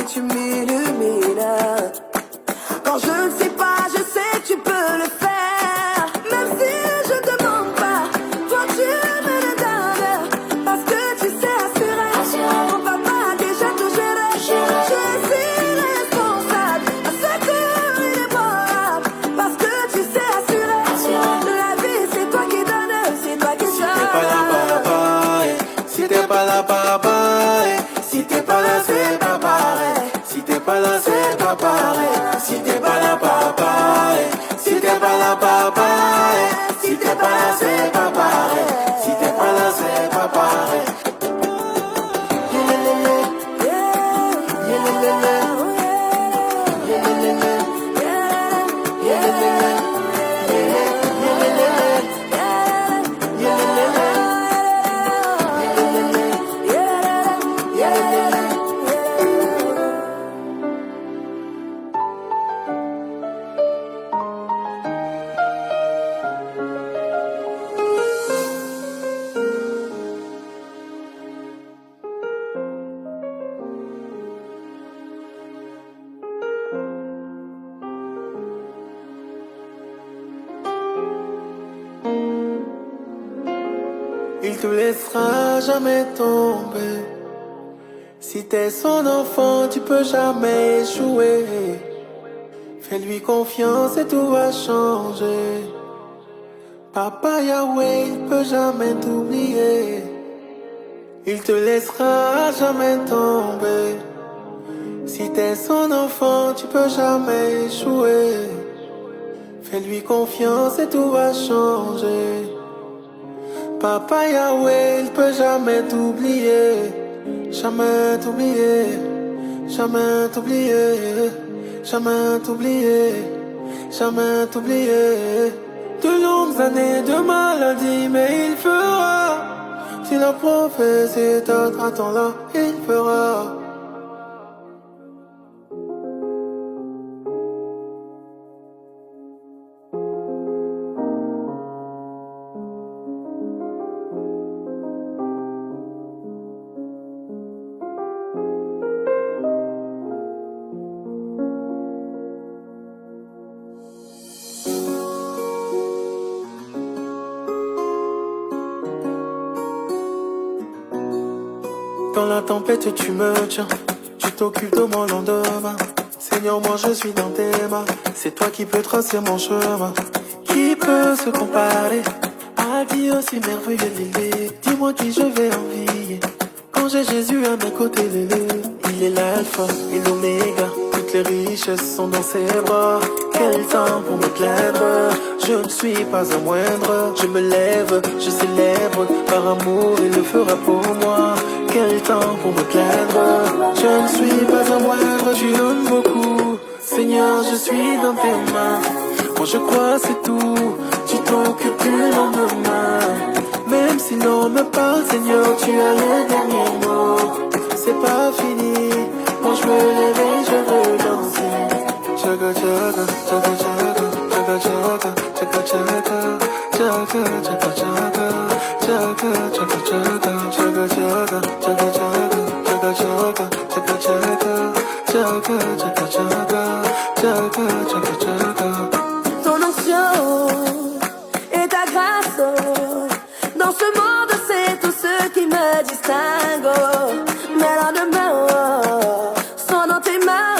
et tu m'illumines. Quand je ne sais pas, je sais que tu peux le faire. Même si je demande pas, toi tu me le donnes. Parce que tu sais assurer, mon papa déjà tout géré. Je suis responsable, à secours inébranlable. Parce que tu sais assurer, la vie c'est toi qui donnes, c'est toi qui donnes. Si t'es pas là, papa, si t'es pas là, c'est pas pareil. Si t'es pas là, c'est pas pareil. Si t'es pas là, papa, si t'es pas là, papa, si t'es pas là, c'est pas pareil. Si t'es pas là, c'est pas pareil. Il te laissera jamais tomber. Si t'es son enfant, tu peux jamais échouer. Fais-lui confiance et tout va changer. Papa Yahweh, il peut jamais t'oublier. Il te laissera jamais tomber. Si t'es son enfant, tu peux jamais échouer. Fais-lui confiance et tout va changer. Papa Yahweh, il peut jamais t'oublier. Jamais t'oublier. Jamais t'oublier. Jamais t'oublier. Jamais t'oublier. De longues années de maladie, mais il fera. Si la prophétie t'attend là, il fera. Dans la tempête tu me tiens, tu t'occupes de mon lendemain. Seigneur, moi je suis dans tes mains. C'est toi qui peux tracer mon chemin. Qui peut se comparer à Dieu aussi merveilleux l'île? Dis-moi qui je vais envier quand j'ai Jésus à mes côtés. Il est l'alpha et l'oméga, toutes les richesses sont dans ses bras. Quel temps pour me plaindre, je ne suis pas un moindre. Je me lève, je célèbre, par amour il le fera pour moi. Quel temps pour me plaindre, je ne suis pas un moindre. Tu donnes beaucoup, Seigneur, je suis dans tes mains. Moi je crois c'est tout, tu t'occupes du lendemain. Même si l'on me parle, Seigneur, tu as le dernier mot. C'est pas fini, quand je me lève et je veux danser. Chaga chaga, chaga chaga, chaga chaga, chaga chaga, chaga chaga chaga, chaga chaga chaga, chaga chaga, chaga chaga, chaga chaga, chaga chaga, chaga chaga, chaga chaga chaga. Ton onction et ta grâce dans ce monde, c'est tout ce qui me distingue. Mes lendemains sont dans tes mains.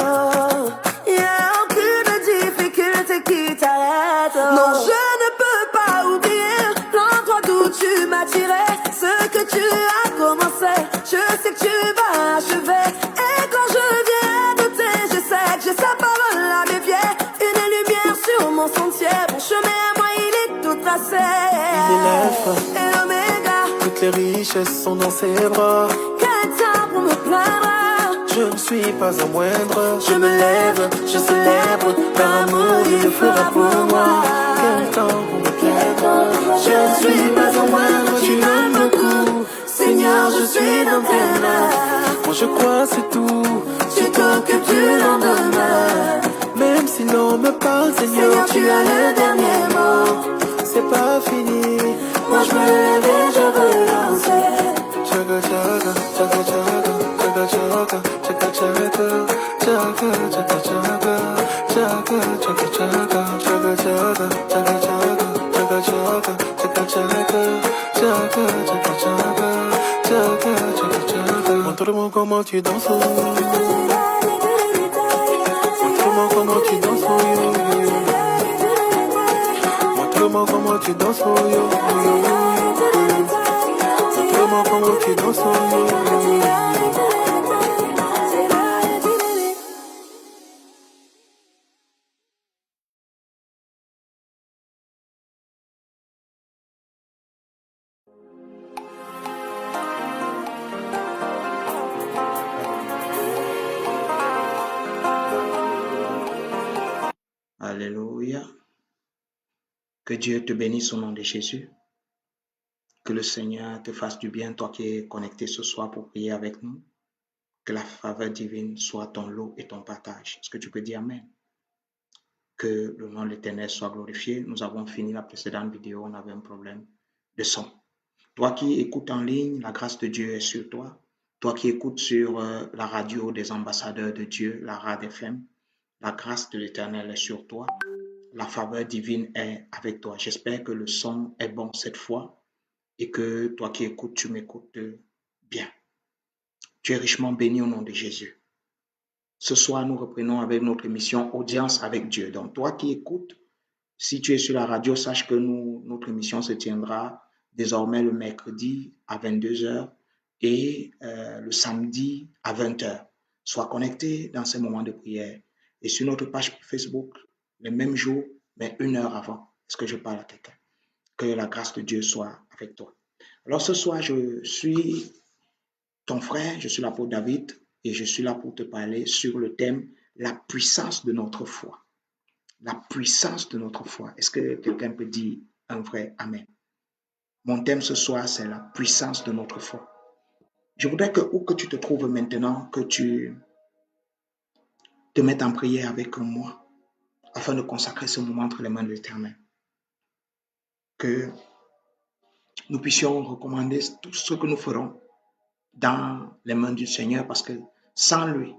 Y a aucune difficulté qui t'arrête. Non, je ne peux pas oublier l'endroit d'où tu m'as tiré. Ce que tu as commencé, je sais que tu vas achever. Et quand je viens douter, je sais que j'ai sa parole à mes pieds. Une lumière sur mon sentier, mon chemin à moi il est tout tracé. Il est l'alpha et l'oméga, toutes les richesses sont dans ses bras. quel temps pour me plaindre, je ne suis pas un moindre. Je me lève, je célèbre, par amour il le fera pour moi. Quel temps pour me plaindre, je ne suis pas un moindre. Tu m'aimes beaucoup, Seigneur, je suis dans tes mains. Moi je crois c'est tout, tu t'occupes du lendemain. Même si l'on me parle, Seigneur, tu as le dernier mot. C'est pas fini, moi je me lève et je veux danser. Chaga chaga, chaga chaga, chaga chaga, chaga chaga. Montre-moi comment tu danses. Montre-moi comment tu danses. Montre-moi comment tu danses. Montre-moi comment tu danses. Alléluia. Que Dieu te bénisse au nom de Jésus. Que le Seigneur te fasse du bien, toi qui es connecté ce soir pour prier avec nous. Que la faveur divine soit ton lot et ton partage. Est-ce que tu peux dire Amen? Que le nom de l'Éternel soit glorifié. Nous avons fini la précédente vidéo, on avait un problème de son. Toi qui écoutes en ligne, la grâce de Dieu est sur toi. Toi qui écoutes sur la radio des ambassadeurs de Dieu, la RAD FM, la grâce de l'Éternel est sur toi. La faveur divine est avec toi. J'espère que le son est bon cette fois et que toi qui écoutes, tu m'écoutes bien. Tu es richement béni au nom de Jésus. Ce soir, nous reprenons avec notre émission Audience avec Dieu. Donc, toi qui écoutes, si tu es sur la radio, sache que notre émission se tiendra désormais le mercredi à 22h et le samedi à 20h. Sois connecté dans ces moments de prière. Et sur notre page Facebook, le même jour, mais 1 heure avant, est-ce que je parle à quelqu'un? Que la grâce de Dieu soit avec toi. Alors ce soir, je suis ton frère, je suis là pour David et je suis là pour te parler sur le thème « La puissance de notre foi ». La puissance de notre foi. Est-ce que quelqu'un peut dire un vrai Amen? Mon thème ce soir, c'est la puissance de notre foi. Je voudrais que où que tu te trouves maintenant, que tu te mettes en prière avec moi afin de consacrer ce moment entre les mains de l'Éternel. Que nous puissions recommander tout ce que nous ferons dans les mains du Seigneur parce que sans lui,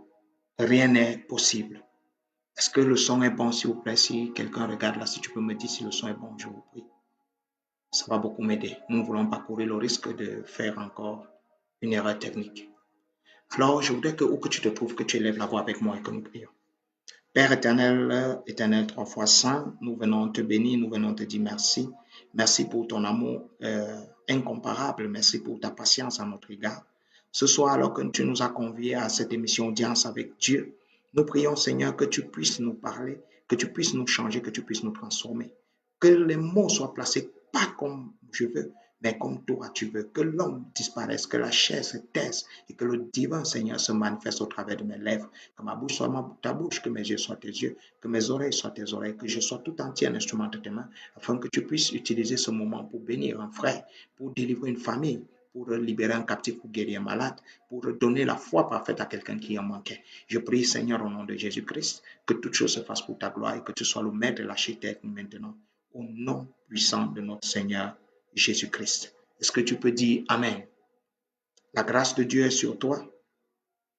rien n'est possible. Est-ce que le son est bon, s'il vous plaît? Si quelqu'un regarde là, si tu peux me dire si le son est bon, je vous prie. Ça va beaucoup m'aider. Nous ne voulons pas courir le risque de faire encore une erreur technique. Alors, je voudrais que où que tu te trouves, que tu élèves la voix avec moi et que nous prions. Père éternel, éternel 3 fois saint, nous venons te bénir, nous venons te dire merci. Merci pour ton amour incomparable. Merci pour ta patience à notre égard. Ce soir, alors que tu nous as conviés à cette émission Audience avec Dieu, nous prions, Seigneur, que tu puisses nous parler, que tu puisses nous changer, que tu puisses nous transformer. Que les mots soient placés pas comme je veux, mais comme toi tu veux. Que l'homme disparaisse, que la chair se taise et que le divin Seigneur se manifeste au travers de mes lèvres. Que ma bouche soit ta bouche, que mes yeux soient tes yeux, que mes oreilles soient tes oreilles, que je sois tout entier un instrument de tes mains, afin que tu puisses utiliser ce moment pour bénir un frère, pour délivrer une famille, pour libérer un captif, pour guérir un malade, pour donner la foi parfaite à quelqu'un qui en manquait. Je prie, Seigneur, au nom de Jésus-Christ, que toute chose se fasse pour ta gloire et que tu sois le maître de l'architecte maintenant, au nom puissant de notre Seigneur Jésus-Christ. Est-ce que tu peux dire Amen? La grâce de Dieu est sur toi,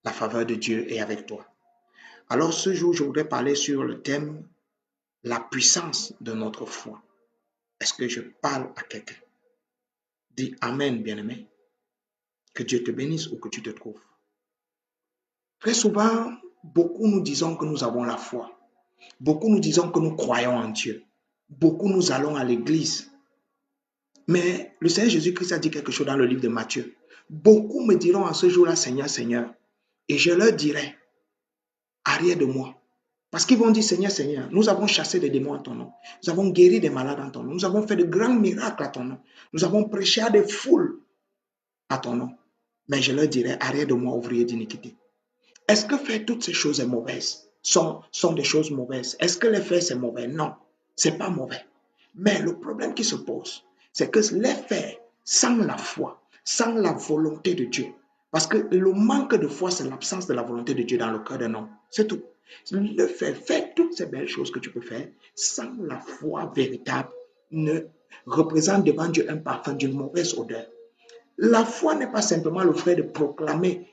la faveur de Dieu est avec toi. Alors ce jour, je voudrais parler sur le thème la puissance de notre foi. Est-ce que je parle à quelqu'un? Dis Amen, bien-aimé. Que Dieu te bénisse où que tu te trouves. Très souvent, beaucoup nous disons que nous avons la foi. Beaucoup nous disons que nous croyons en Dieu. Beaucoup nous allons à l'église. Mais le Seigneur Jésus-Christ a dit quelque chose dans le livre de Matthieu. Beaucoup me diront en ce jour-là, Seigneur, Seigneur. Et je leur dirai, arrière de moi. Parce qu'ils vont dire, Seigneur, Seigneur, nous avons chassé des démons en ton nom. Nous avons guéri des malades en ton nom. Nous avons fait de grands miracles à ton nom. Nous avons prêché à des foules à ton nom. Mais je leur dirai, arrière de moi, ouvrier d'iniquité. Est-ce que faire toutes ces choses est mauvaise? Sont des choses mauvaises? Est-ce que les faire, c'est mauvais? Non, c'est pas mauvais. Mais le problème qui se pose, c'est que les faire sans la foi, sans la volonté de Dieu. Parce que le manque de foi, c'est l'absence de la volonté de Dieu dans le cœur d'un homme. C'est tout. Le faire toutes ces belles choses que tu peux faire sans la foi véritable ne représente devant Dieu un parfum d'une mauvaise odeur. La foi n'est pas simplement le fait de proclamer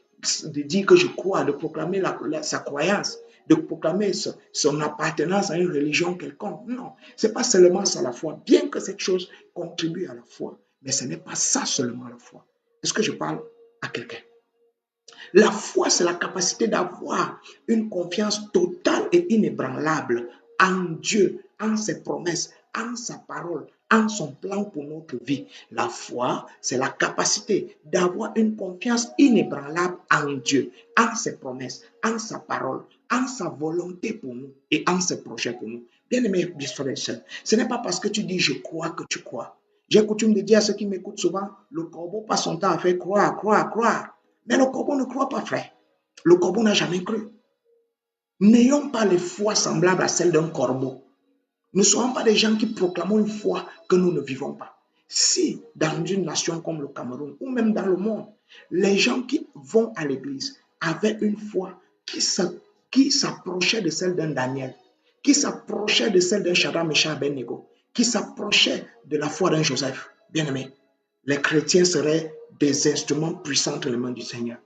de dire que je crois, de proclamer sa croyance, de proclamer son appartenance à une religion quelconque. Non, ce n'est pas seulement ça la foi, bien que cette chose contribue à la foi, mais ce n'est pas ça seulement la foi. Est-ce que je parle à quelqu'un? La foi, c'est la capacité d'avoir une confiance totale et inébranlable en Dieu, en ses promesses, en sa parole, en son plan pour notre vie. La foi, c'est la capacité d'avoir une confiance inébranlable en Dieu, en ses promesses, en sa parole, en sa volonté pour nous et en ses projets pour nous. Bien-aimés, frères et sœurs, ce n'est pas parce que tu dis je crois que tu crois. J'ai coutume de dire à ceux qui m'écoutent souvent, le corbeau passe son temps à faire croire, croire, croire. Mais le corbeau ne croit pas, frère. Le corbeau n'a jamais cru. N'ayons pas les foi semblables à celle d'un corbeau. Ne soyons pas des gens qui proclamons une foi que nous ne vivons pas. Si dans une nation comme le Cameroun ou même dans le monde, les gens qui vont à l'église avaient une foi qui s'approchait de celle d'un Daniel, qui s'approchait de celle d'un Shadrach, Meshach, Abednego, qui s'approchait de la foi d'un Joseph, bien-aimé, les chrétiens seraient des instruments puissants dans les mains du Seigneur.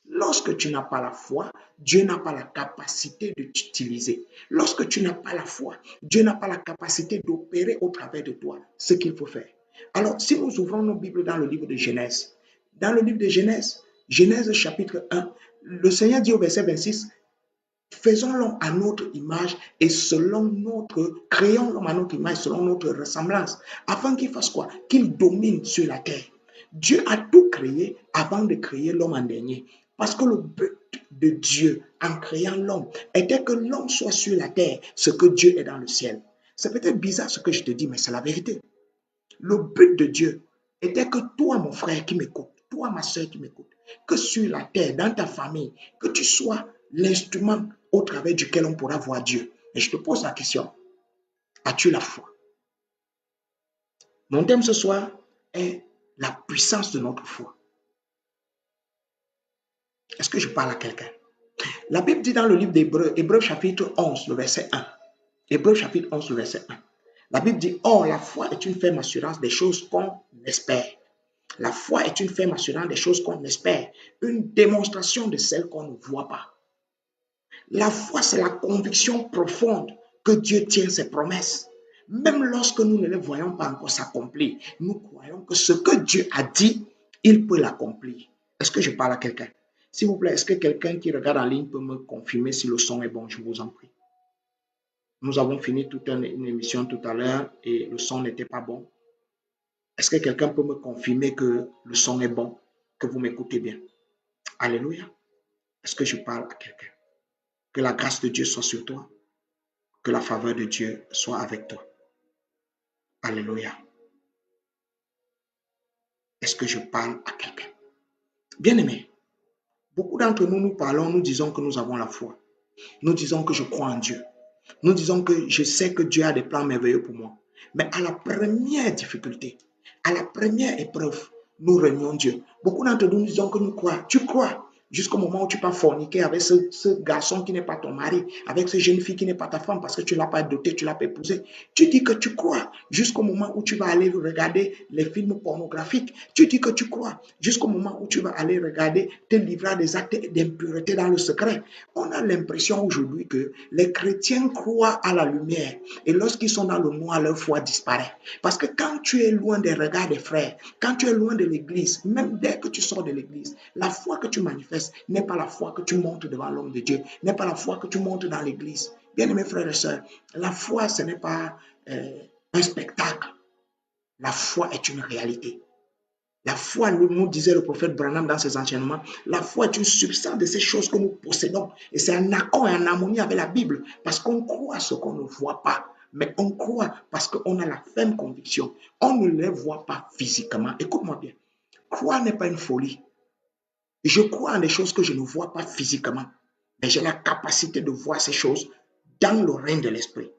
Lorsque tu n'as pas la foi, Dieu n'a pas la capacité de t'utiliser. Lorsque tu n'as pas la foi, Dieu n'a pas la capacité d'opérer au travers de toi ce qu'il faut faire. Alors, si nous ouvrons nos Bibles dans le livre de Genèse, dans le livre de Genèse, Genèse chapitre 1, le Seigneur dit au verset 26, faisons l'homme à notre image et créons l'homme à notre image selon notre ressemblance, afin qu'il fasse quoi? Qu'il domine sur la terre. Dieu a tout créé avant de créer l'homme en dernier. Parce que le but de Dieu en créant l'homme était que l'homme soit sur la terre, ce que Dieu est dans le ciel. C'est peut-être bizarre ce que je te dis, mais c'est la vérité. Le but de Dieu était que toi, mon frère qui m'écoute, toi, ma soeur qui m'écoute, que sur la terre, dans ta famille, que tu sois l'instrument au travers duquel on pourra voir Dieu. Et je te pose la question, as-tu la foi? Mon thème ce soir est la puissance de notre foi. Est-ce que je parle à quelqu'un? La Bible dit dans le livre d'Hébreux, Hébreux chapitre 11, le verset 1. Hébreux chapitre 11, le verset 1. La Bible dit, or la foi est une ferme assurance des choses qu'on espère. La foi est une ferme assurance des choses qu'on espère, une démonstration de celles qu'on ne voit pas. La foi, c'est la conviction profonde que Dieu tient ses promesses. Même lorsque nous ne les voyons pas encore s'accomplir, nous croyons que ce que Dieu a dit, il peut l'accomplir. Est-ce que je parle à quelqu'un? S'il vous plaît, est-ce que quelqu'un qui regarde en ligne peut me confirmer si le son est bon? Je vous en prie. Nous avons fini toute une émission tout à l'heure et le son n'était pas bon. Est-ce que quelqu'un peut me confirmer que le son est bon, que vous m'écoutez bien? Alléluia. Est-ce que je parle à quelqu'un? Que la grâce de Dieu soit sur toi, que la faveur de Dieu soit avec toi. Alléluia. Est-ce que je parle à quelqu'un? Bien-aimé, beaucoup d'entre nous, nous parlons, nous disons que nous avons la foi. Nous disons que je crois en Dieu. Nous disons que je sais que Dieu a des plans merveilleux pour moi. Mais à la première difficulté, à la première épreuve, nous renions Dieu. Beaucoup d'entre nous disons que nous croyons. Tu crois jusqu'au moment où tu vas forniquer avec ce garçon qui n'est pas ton mari, avec cette jeune fille qui n'est pas ta femme parce que tu ne l'as pas dotée, tu ne l'as pas épousée. Tu dis que tu crois jusqu'au moment où tu vas aller regarder les films pornographiques. Tu dis que tu crois jusqu'au moment où tu vas aller regarder, te livrer à des actes d'impureté dans le secret. On a l'impression aujourd'hui que les chrétiens croient à la lumière et lorsqu'ils sont dans le noir, leur foi disparaît. Parce que quand tu es loin des regards des frères, quand tu es loin de l'église, même dès que tu sors de l'église, la foi que tu manifestes n'est pas la foi que tu montres devant l'homme de Dieu, n'est pas la foi que tu montres dans l'église. Bien-aimés frères et sœurs, la foi, ce n'est pas un spectacle. La foi est une réalité. La foi, nous disait le prophète Branham dans ses enseignements, la foi est une substance de ces choses que nous possédons. Et c'est un accord et en harmonie avec la Bible, parce qu'on croit ce qu'on ne voit pas. Mais on croit parce qu'on a la ferme conviction. On ne les voit pas physiquement. Écoute-moi bien. Croire n'est pas une folie. Je crois en des choses que je ne vois pas physiquement. Mais j'ai la capacité de voir ces choses dans le règne de l'esprit.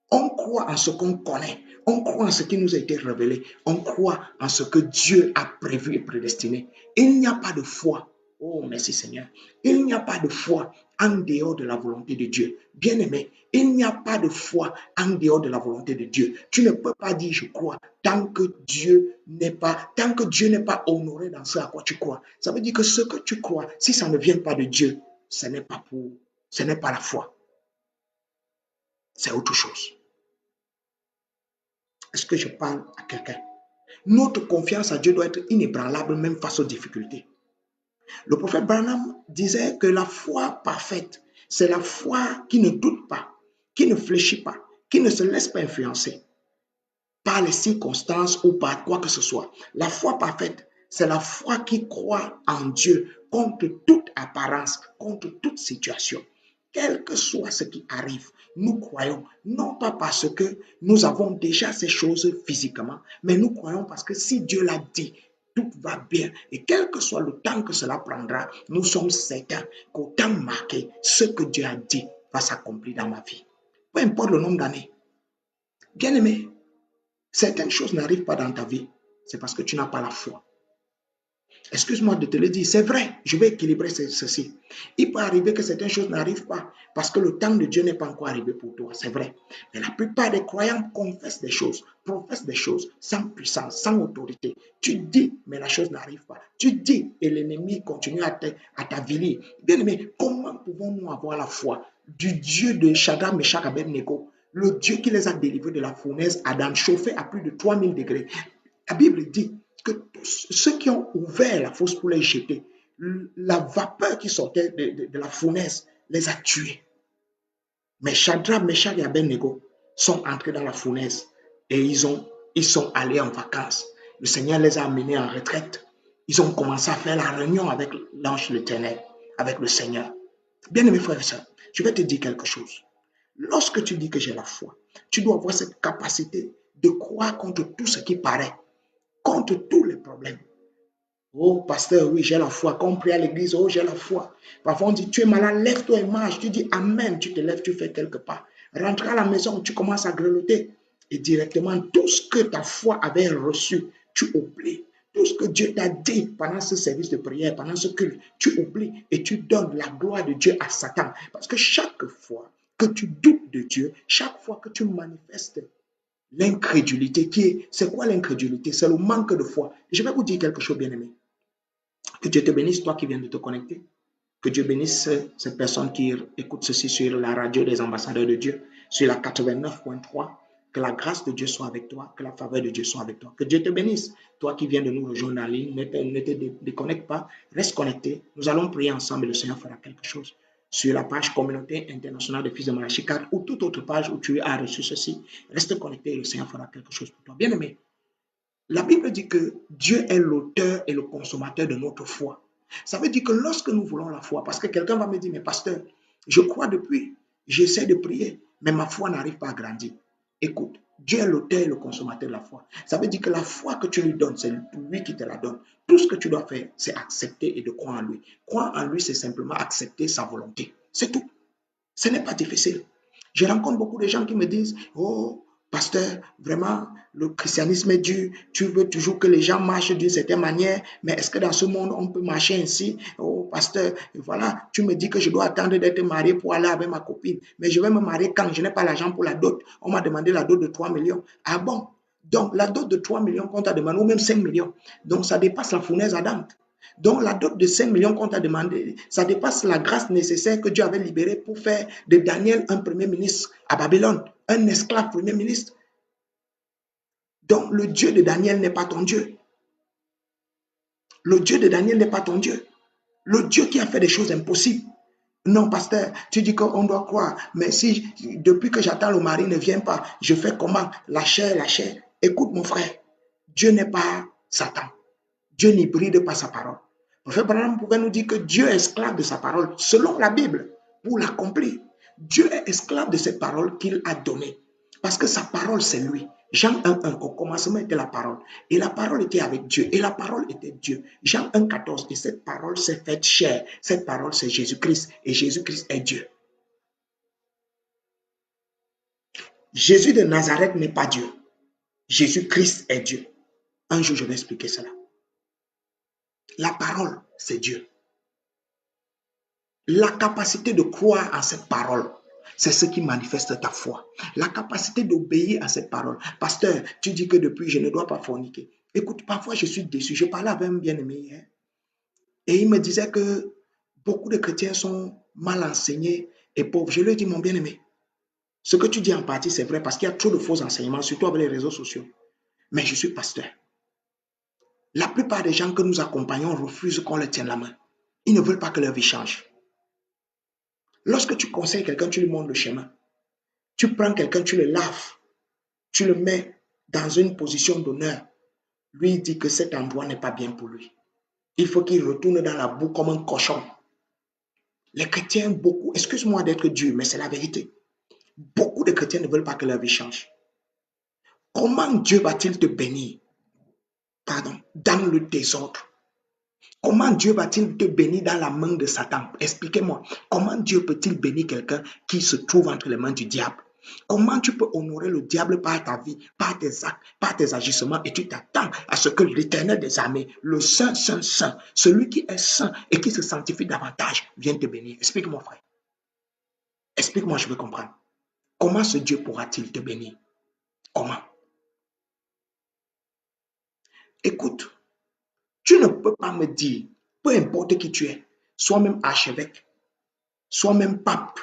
On croit en ce qu'on connaît. On croit en ce qui nous a été révélé. On croit en ce que Dieu a prévu et prédestiné. Il n'y a pas de foi. Oh, merci Seigneur. Il n'y a pas de foi en dehors de la volonté de Dieu. Bien-aimé, il n'y a pas de foi en dehors de la volonté de Dieu. Tu ne peux pas dire je crois tant que Dieu n'est pas honoré dans ce à quoi tu crois. Ça veut dire que ce que tu crois, si ça ne vient pas de Dieu, ce n'est pas la foi. C'est autre chose. Est-ce que je parle à quelqu'un? Notre confiance à Dieu doit être inébranlable même face aux difficultés. Le prophète Branham disait que la foi parfaite, c'est la foi qui ne doute pas, qui ne fléchit pas, qui ne se laisse pas influencer par les circonstances ou par quoi que ce soit. La foi parfaite, c'est la foi qui croit en Dieu contre toute apparence, contre toute situation. Quel que soit ce qui arrive, nous croyons, non pas parce que nous avons déjà ces choses physiquement, mais nous croyons parce que si Dieu l'a dit, tout va bien. Et quel que soit le temps que cela prendra, nous sommes certains qu'au temps marqué, ce que Dieu a dit va s'accomplir dans ma vie. Peu importe le nombre d'années. Bien-aimé, certaines choses n'arrivent pas dans ta vie, c'est parce que tu n'as pas la foi. Excuse-moi de te le dire, c'est vrai, je vais équilibrer ceci. Il peut arriver que certaines choses n'arrivent pas parce que le temps de Dieu n'est pas encore arrivé pour toi, c'est vrai. Mais la plupart des croyants confessent des choses, professent des choses sans puissance, sans autorité. Tu dis, mais la chose n'arrive pas. Tu dis, et l'ennemi continue à t'avilir. Bien aimé, comment pouvons-nous avoir la foi du Dieu de Shadrach, Meshach, Abednego, le Dieu qui les a délivrés de la fournaise Adam, chauffé à plus de 3000 degrés? La Bible dit que tous ceux qui ont ouvert la fosse pour les jeter, la vapeur qui sortait de la fournaise les a tués. Mais Shadrach, Meshach et Abednego sont entrés dans la fournaise et ils sont allés en vacances. Le Seigneur les a amenés en retraite. Ils ont commencé à faire la réunion avec l'ange de l'Éternel, avec le Seigneur. Bien-aimés frères et sœurs, je vais te dire quelque chose. Lorsque tu dis que j'ai la foi, tu dois avoir cette capacité de croire contre tout ce qui paraît, contre tous les problèmes. Oh, pasteur, oui, j'ai la foi. Quand on prie à l'église, oh, j'ai la foi. Parfois, on dit, tu es malade, lève-toi et marche. Tu dis, amen, tu te lèves, tu fais quelque part. Rentre à la maison, tu commences à grelotter. Et directement, tout ce que ta foi avait reçu, tu oublies. Tout ce que Dieu t'a dit pendant ce service de prière, pendant ce culte, tu oublies et tu donnes la gloire de Dieu à Satan. Parce que chaque fois que tu doutes de Dieu, chaque fois que tu manifestes l'incrédulité, c'est quoi l'incrédulité? C'est le manque de foi. Je vais vous dire quelque chose, bien-aimé. Que Dieu te bénisse, toi qui viens de te connecter. Que Dieu bénisse ces personnes qui écoutent ceci sur la radio des ambassadeurs de Dieu, sur la 89.3. Que la grâce de Dieu soit avec toi, que la faveur de Dieu soit avec toi. Que Dieu te bénisse. Toi qui viens de nous rejoindre en ligne, ne te déconnecte pas, reste connecté. Nous allons prier ensemble et le Seigneur fera quelque chose. Sur la page Communauté internationale des fils de Malachie 4 ou toute autre page où tu as reçu ceci, reste connecté et le Seigneur fera quelque chose pour toi. Bien-aimé, la Bible dit que Dieu est l'auteur et le consommateur de notre foi. Ça veut dire que lorsque nous voulons la foi, parce que quelqu'un va me dire, mais pasteur, je crois depuis, j'essaie de prier, mais ma foi n'arrive pas à grandir. Écoute, Dieu est l'auteur et le consommateur de la foi. Ça veut dire que la foi que tu lui donnes, c'est lui qui te la donne. Tout ce que tu dois faire, c'est accepter et de croire en lui. Croire en lui, c'est simplement accepter sa volonté. C'est tout. Ce n'est pas difficile. Je rencontre beaucoup de gens qui me disent, oh, pasteur, vraiment, le christianisme est dur. Tu veux toujours que les gens marchent d'une certaine manière, mais est-ce que dans ce monde, on peut marcher ainsi? Oh, pasteur, voilà, tu me dis que je dois attendre d'être marié pour aller avec ma copine, mais je vais me marier quand je n'ai pas l'argent pour la dot. On m'a demandé la dot de 3 millions. Ah bon? Donc, la dot de 3 millions qu'on t'a demandé, ou même 5 millions. Donc, ça dépasse la fournaise à Adam. Donc, la dot de 5 millions qu'on t'a demandé, ça dépasse la grâce nécessaire que Dieu avait libérée pour faire de Daniel un premier ministre à Babylone, un esclave premier ministre. Donc, le Dieu de Daniel n'est pas ton Dieu. Le Dieu de Daniel n'est pas ton Dieu. Le Dieu qui a fait des choses impossibles. Non, pasteur, tu dis qu'on doit croire, mais si depuis que j'attends le mari ne vient pas, je fais comment? La chair. Écoute mon frère, Dieu n'est pas Satan. Dieu n'hybride pas sa parole. Le prophète Branham pouvait nous dire que Dieu est esclave de sa parole, selon la Bible, pour l'accomplir. Dieu est esclave de cette parole qu'il a donnée. Parce que sa parole, c'est lui. Jean 1.1, au commencement était la parole. Et la parole était avec Dieu. Et la parole était Dieu. Jean 1.14, et cette parole s'est faite chair. Cette parole, c'est Jésus-Christ. Et Jésus-Christ est Dieu. Jésus de Nazareth n'est pas Dieu. Jésus-Christ est Dieu. Un jour, je vais expliquer cela. La parole, c'est Dieu. La capacité de croire en cette parole, c'est ce qui manifeste ta foi. La capacité d'obéir à cette parole. Pasteur, tu dis que depuis, je ne dois pas forniquer. Écoute, parfois je suis déçu. Je parlais avec un bien-aimé hier et il me disait que beaucoup de chrétiens sont mal enseignés et pauvres. Je lui ai dit, mon bien-aimé, ce que tu dis en partie, c'est vrai parce qu'il y a trop de faux enseignements, surtout avec les réseaux sociaux. Mais je suis pasteur. La plupart des gens que nous accompagnons refusent qu'on leur tienne la main. Ils ne veulent pas que leur vie change. Lorsque tu conseilles quelqu'un, tu lui montres le chemin. Tu prends quelqu'un, tu le laves, tu le mets dans une position d'honneur. Lui dit que cet endroit n'est pas bien pour lui. Il faut qu'il retourne dans la boue comme un cochon. Les chrétiens, beaucoup, excuse-moi d'être dur, mais c'est la vérité. Beaucoup de chrétiens ne veulent pas que leur vie change. Comment Dieu va-t-il te bénir? Dans le désordre. Comment Dieu va-t-il te bénir dans la main de Satan? Expliquez-moi. Comment Dieu peut-il bénir quelqu'un qui se trouve entre les mains du diable? Comment tu peux honorer le diable par ta vie, par tes actes, par tes agissements et tu t'attends à ce que l'Éternel des armées, le Saint, Saint, Saint, celui qui est saint et qui se sanctifie davantage, vienne te bénir? Explique-moi, frère. Explique-moi, je veux comprendre. Comment ce Dieu pourra-t-il te bénir? Comment? Écoute, tu ne peux pas me dire, peu importe qui tu es, sois même archevêque, sois même pape,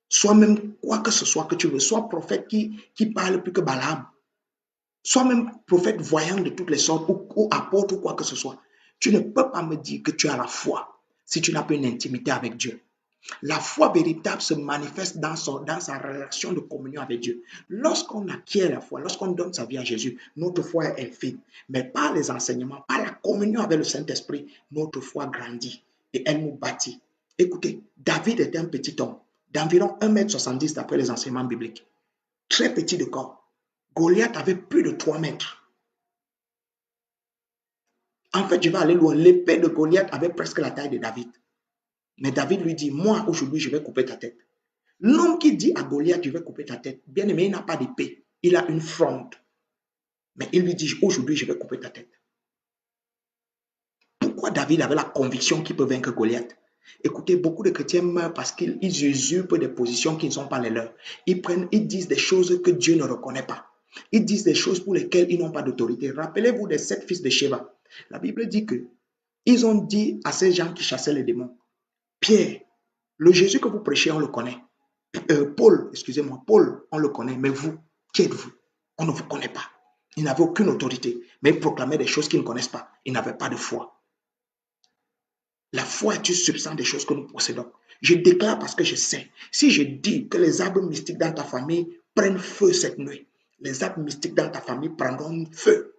sois même quoi que ce soit que tu veux, sois prophète qui parle plus que Balaam, sois même prophète voyant de toutes les sortes ou apôtre ou quoi que ce soit. Tu ne peux pas me dire que tu as la foi si tu n'as pas une intimité avec Dieu. La foi véritable se manifeste dans sa relation de communion avec Dieu. Lorsqu'on acquiert la foi, lorsqu'on donne sa vie à Jésus, notre foi est infime. Mais par les enseignements, par la communion avec le Saint-Esprit, notre foi grandit et elle nous bâtit. Écoutez, David était un petit homme d'environ 1,70 m d'après les enseignements bibliques. Très petit de corps. Goliath avait plus de 3 mètres. En fait, je vais aller loin. L'épée de Goliath avait presque la taille de David. Mais David lui dit, moi, aujourd'hui, je vais couper ta tête. L'homme qui dit à Goliath, je vais couper ta tête, bien aimé, il n'a pas d'épée. Il a une fronde. Mais il lui dit, aujourd'hui, je vais couper ta tête. Pourquoi David avait la conviction qu'il peut vaincre Goliath? Écoutez, beaucoup de chrétiens meurent parce qu'ils usurpent des positions qui ne sont pas les leurs. Ils disent des choses que Dieu ne reconnaît pas. Ils disent des choses pour lesquelles ils n'ont pas d'autorité. Rappelez-vous des 7 fils de Sheba. La Bible dit que ils ont dit à ces gens qui chassaient les démons, Pierre, le Jésus que vous prêchez, on le connaît. Paul, excusez-moi, Paul, on le connaît, mais vous, qui êtes-vous? On ne vous connaît pas. Ils n'avaient aucune autorité, mais ils proclamaient des choses qu'ils ne connaissent pas. Ils n'avaient pas de foi. La foi est une substance des choses que nous possédons. Je déclare parce que je sais. Si je dis que les arbres mystiques dans ta famille prennent feu cette nuit, les arbres mystiques dans ta famille prendront feu.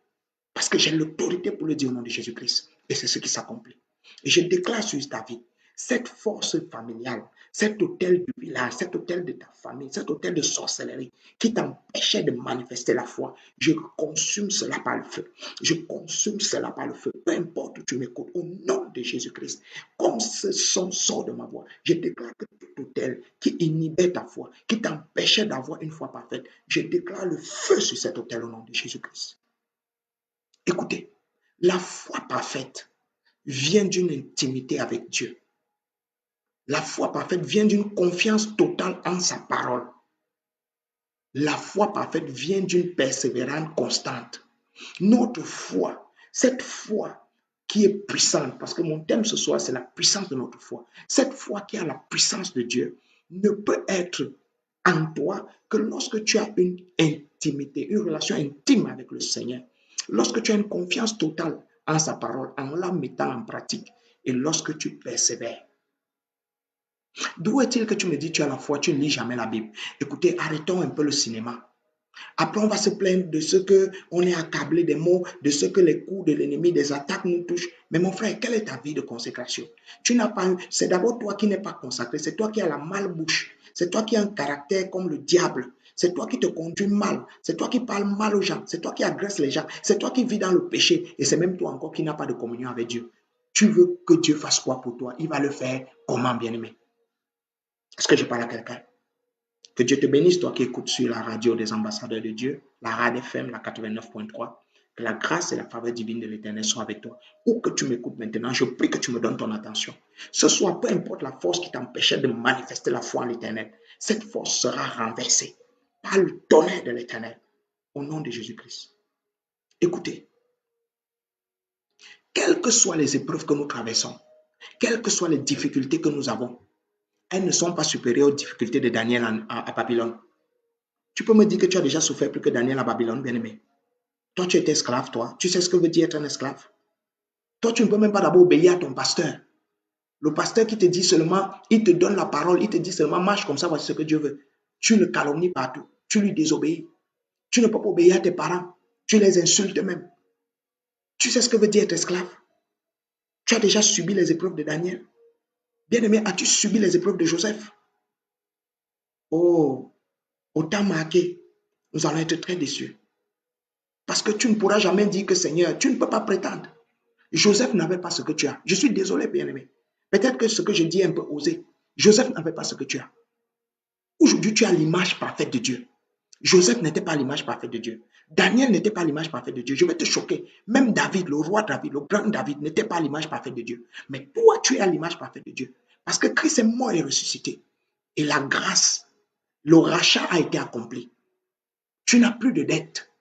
Parce que j'ai l'autorité pour le dire au nom de Jésus-Christ. Et c'est ce qui s'accomplit. Et je déclare sur ta vie, cette force familiale, cet hôtel du village, cet hôtel de ta famille, cet hôtel de sorcellerie qui t'empêchait de manifester la foi, je consume cela par le feu. Je consume cela par le feu. Peu importe où tu m'écoutes, au nom de Jésus-Christ, comme ce son sort de ma voix, je déclare que tout hôtel qui inhibait ta foi, qui t'empêchait d'avoir une foi parfaite, je déclare le feu sur cet hôtel au nom de Jésus-Christ. Écoutez, la foi parfaite vient d'une intimité avec Dieu. La foi parfaite vient d'une confiance totale en sa parole. La foi parfaite vient d'une persévérance constante. Notre foi, cette foi qui est puissante, parce que mon thème ce soir, c'est la puissance de notre foi. Cette foi qui a la puissance de Dieu ne peut être en toi que lorsque tu as une intimité, une relation intime avec le Seigneur. Lorsque tu as une confiance totale en sa parole, en la mettant en pratique, et lorsque tu persévères. D'où est-il que tu me dis tu as la foi, tu ne lis jamais la Bible? Écoutez, arrêtons un peu le cinéma. Après, on va se plaindre de ce qu'on est accablé des mots, de ce que les coups de l'ennemi, des attaques nous touchent. Mais mon frère, quelle est ta vie de consécration? Tu n'as pas eu, c'est d'abord toi qui n'es pas consacré, c'est toi qui as la malbouche, c'est toi qui as un caractère comme le diable, c'est toi qui te conduis mal, c'est toi qui parles mal aux gens, c'est toi qui agresses les gens, c'est toi qui vis dans le péché et c'est même toi encore qui n'as pas de communion avec Dieu. Tu veux que Dieu fasse quoi pour toi? Il va le faire comment, bien-aimé? Est-ce que je parle à quelqu'un? Que Dieu te bénisse, toi qui écoutes sur la radio des ambassadeurs de Dieu, la RAD FM, la 89.3. Que la grâce et la faveur divine de l'Éternel soient avec toi. Où que tu m'écoutes maintenant, je prie que tu me donnes ton attention. Ce soir, peu importe la force qui t'empêchait de manifester la foi en l'Éternel, cette force sera renversée par le tonnerre de l'Éternel. Au nom de Jésus-Christ. Écoutez, quelles que soient les épreuves que nous traversons, quelles que soient les difficultés que nous avons, elles ne sont pas supérieures aux difficultés de Daniel à Babylone. Tu peux me dire que tu as déjà souffert plus que Daniel à Babylone, bien-aimé? Toi, tu étais esclave, toi. Tu sais ce que veut dire être un esclave? Toi, tu ne peux même pas d'abord obéir à ton pasteur. Le pasteur qui te dit seulement, il te donne la parole, il te dit seulement, marche comme ça, voici ce que Dieu veut. Tu le calomnies partout. Tu lui désobéis. Tu ne peux pas obéir à tes parents. Tu les insultes même. Tu sais ce que veut dire être esclave? Tu as déjà subi les épreuves de Daniel. Bien-aimé, as-tu subi les épreuves de Joseph? Oh, au temps marqué, nous allons être très déçus. Parce que tu ne pourras jamais dire que Seigneur, tu ne peux pas prétendre. Joseph n'avait pas ce que tu as. Je suis désolé, bien-aimé. Peut-être que ce que je dis est un peu osé. Joseph n'avait pas ce que tu as. Aujourd'hui, tu as l'image parfaite de Dieu. Joseph n'était pas l'image parfaite de Dieu. Daniel n'était pas l'image parfaite de Dieu. Je vais te choquer. Même David, le roi David, le grand David, n'était pas l'image parfaite de Dieu. Mais toi, tu es l'image parfaite de Dieu. Parce que Christ est mort et ressuscité. Et la grâce, le rachat a été accompli. Tu n'as plus de dette.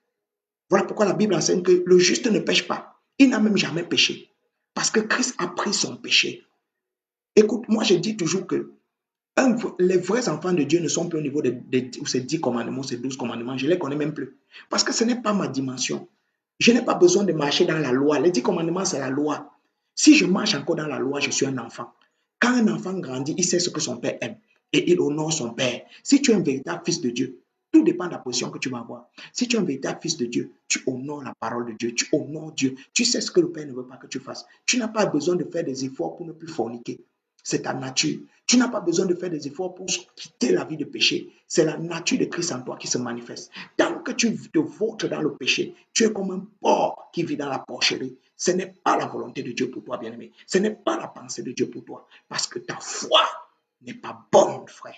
Voilà pourquoi la Bible enseigne que le juste ne pêche pas. Il n'a même jamais péché. Parce que Christ a pris son péché. Écoute, moi je dis toujours que les vrais enfants de Dieu ne sont plus au niveau de ces 10 commandements, ces 12 commandements. Je ne les connais même plus. Parce que ce n'est pas ma dimension. Je n'ai pas besoin de marcher dans la loi. Les 10 commandements, c'est la loi. Si je marche encore dans la loi, je suis un enfant. Quand un enfant grandit, il sait ce que son père aime. Et il honore son père. Si tu es un véritable fils de Dieu, tout dépend de la position que tu vas avoir. Si tu es un véritable fils de Dieu, tu honores la parole de Dieu, tu honores Dieu. Tu sais ce que le Père ne veut pas que tu fasses. Tu n'as pas besoin de faire des efforts pour ne plus forniquer. C'est ta nature. Tu n'as pas besoin de faire des efforts pour quitter la vie de péché. C'est la nature de Christ en toi qui se manifeste. Tant que tu te vautres dans le péché, tu es comme un porc qui vit dans la porcherie. Ce n'est pas la volonté de Dieu pour toi, bien-aimé. Ce n'est pas la pensée de Dieu pour toi. Parce que ta foi n'est pas bonne, frère.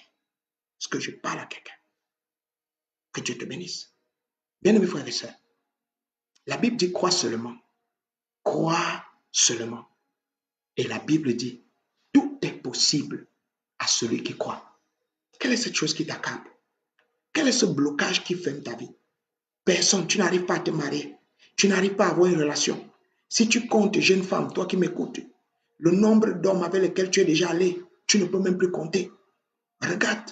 Est-ce que je parle à quelqu'un? Que Dieu te bénisse. Bien-aimés frères et sœurs, la Bible dit crois seulement. Crois seulement. Et la Bible dit tout est possible à celui qui croit. Quelle est cette chose qui t'accable? Quel est ce blocage qui ferme ta vie? Personne, tu n'arrives pas à te marier. Tu n'arrives pas à avoir une relation. Si tu comptes, jeune femme, toi qui m'écoutes, le nombre d'hommes avec lesquels tu es déjà allé, tu ne peux même plus compter. Regarde,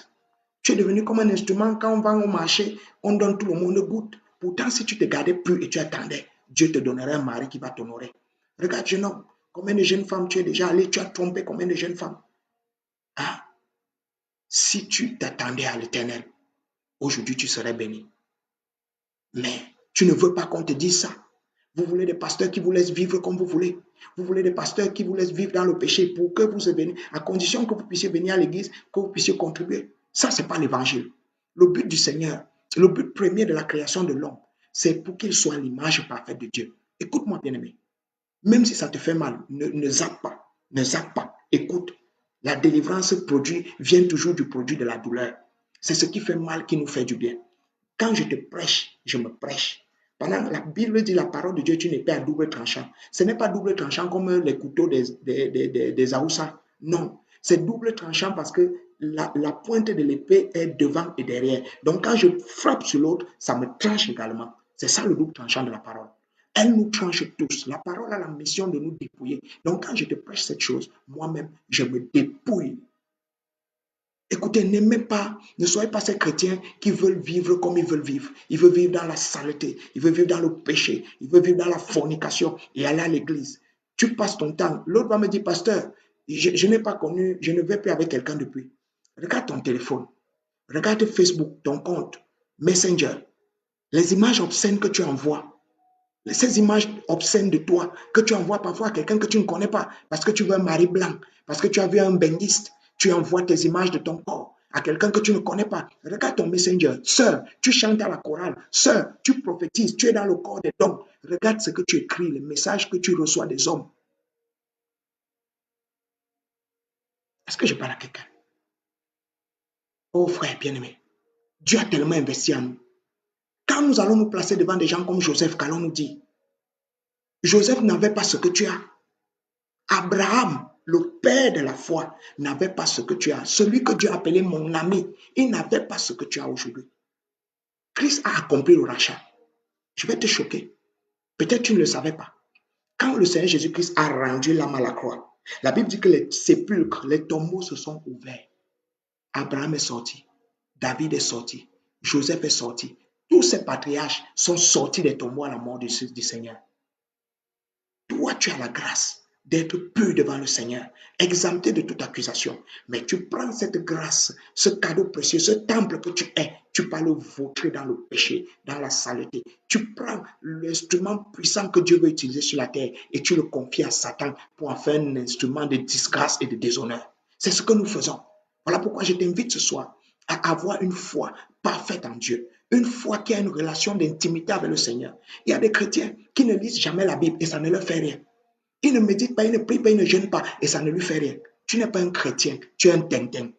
tu es devenu comme un instrument. Quand on va au marché, on donne, tout le monde goûte. Pourtant, si tu te gardais plus et tu attendais, Dieu te donnerait un mari qui va t'honorer. Regarde, jeune homme, combien de jeunes femmes tu es déjà allé, tu as trompé combien de jeunes femmes? Ah, si tu t'attendais à l'Éternel, aujourd'hui tu serais béni. Mais tu ne veux pas qu'on te dise ça. Vous voulez des pasteurs qui vous laissent vivre comme vous voulez. Vous voulez des pasteurs qui vous laissent vivre dans le péché pour que vous veniez, à condition que vous puissiez venir à l'église, que vous puissiez contribuer. Ça, ce n'est pas l'évangile. Le but du Seigneur, le but premier de la création de l'homme, c'est pour qu'il soit l'image parfaite de Dieu. Écoute-moi, bien-aimé. Même si ça te fait mal, ne zappe pas. Ne zappe pas. Écoute, la délivrance vient toujours du produit de la douleur. C'est ce qui fait mal qui nous fait du bien. Quand je te prêche, je me prêche. Pendant la Bible dit la parole de Dieu, tu n'es pas à double tranchant. Ce n'est pas double tranchant comme les couteaux des Aoussa. Non, c'est double tranchant parce que la pointe de l'épée est devant et derrière. Donc quand je frappe sur l'autre, ça me tranche également. C'est ça le double tranchant de la parole. Elle nous tranche tous. La parole a la mission de nous dépouiller. Donc quand je te prêche cette chose, moi-même, je me dépouille. Écoutez, n'aimez pas, ne soyez pas ces chrétiens qui veulent vivre comme ils veulent vivre. Ils veulent vivre dans la saleté, ils veulent vivre dans le péché, ils veulent vivre dans la fornication et aller à l'église. Tu passes ton temps. L'autre va me dire, pasteur, je n'ai pas connu, je ne vais plus avec quelqu'un depuis. Regarde ton téléphone, regarde Facebook, ton compte, Messenger, les images obscènes que tu envoies. Ces images obscènes de toi que tu envoies parfois à quelqu'un que tu ne connais pas parce que tu veux un mari blanc, parce que tu as vu un bendiste, tu envoies tes images de ton corps à quelqu'un que tu ne connais pas. Regarde ton messenger. Sœur, tu chantes à la chorale. Sœur, tu prophétises, tu es dans le corps des hommes. Regarde ce que tu écris, les messages que tu reçois des hommes. Est-ce que je parle à quelqu'un? Oh frère bien-aimé, Dieu a tellement investi en nous. Quand nous allons nous placer devant des gens comme Joseph, qu'allons-nous dire? Joseph n'avait pas ce que tu as. Abraham, le père de la foi, n'avait pas ce que tu as. Celui que Dieu appelait mon ami, il n'avait pas ce que tu as aujourd'hui. Christ a accompli le rachat. Je vais te choquer. Peut-être tu ne le savais pas. Quand le Seigneur Jésus-Christ a rendu l'âme à la croix, la Bible dit que les sépulcres, les tombeaux se sont ouverts. Abraham est sorti, David est sorti, Joseph est sorti. Tous ces patriarches sont sortis des tombeaux à la mort du Seigneur. Toi, tu as la grâce d'être pur devant le Seigneur, exempté de toute accusation. Mais tu prends cette grâce, ce cadeau précieux, ce temple que tu es, tu vas le vautrer dans le péché, dans la saleté. Tu prends l'instrument puissant que Dieu veut utiliser sur la terre et tu le confies à Satan pour en faire un instrument de disgrâce et de déshonneur. C'est ce que nous faisons. Voilà pourquoi je t'invite ce soir à avoir une foi parfaite en Dieu. Une foi qui a une relation d'intimité avec le Seigneur. Il y a des chrétiens qui ne lisent jamais la Bible et ça ne leur fait rien. Ils ne méditent pas, ils ne prient pas, ils ne jeûnent pas et ça ne lui fait rien. Tu n'es pas un chrétien, tu es un tintin.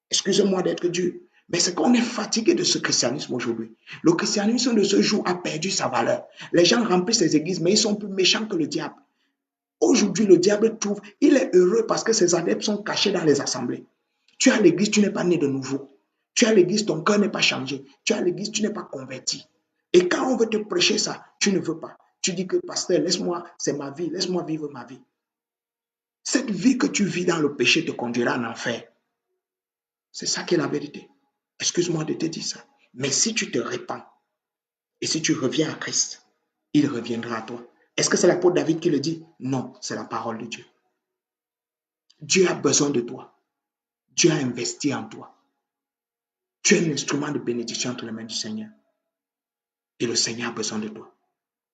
Excusez-moi d'être dur, mais c'est qu'on est fatigué de ce christianisme aujourd'hui. Le christianisme de ce jour a perdu sa valeur. Les gens remplissent les églises, mais ils sont plus méchants que le diable. Aujourd'hui, le diable trouve, il est heureux parce que ses adeptes sont cachés dans les assemblées. Tu es à l'église, tu n'es pas né de nouveau. Tu es à l'église, ton cœur n'est pas changé. Tu es à l'église, tu n'es pas converti. Et quand on veut te prêcher ça, tu ne veux pas. Tu dis que, pasteur, laisse-moi, c'est ma vie, laisse-moi vivre ma vie. Cette vie que tu vis dans le péché te conduira en enfer. C'est ça qui est la vérité. Excuse-moi de te dire ça. Mais si tu te répands et si tu reviens à Christ, il reviendra à toi. Est-ce que c'est l'apôtre David qui le dit? Non, c'est la parole de Dieu. Dieu a besoin de toi. Dieu a investi en toi. Tu es un instrument de bénédiction entre les mains du Seigneur. Et le Seigneur a besoin de toi.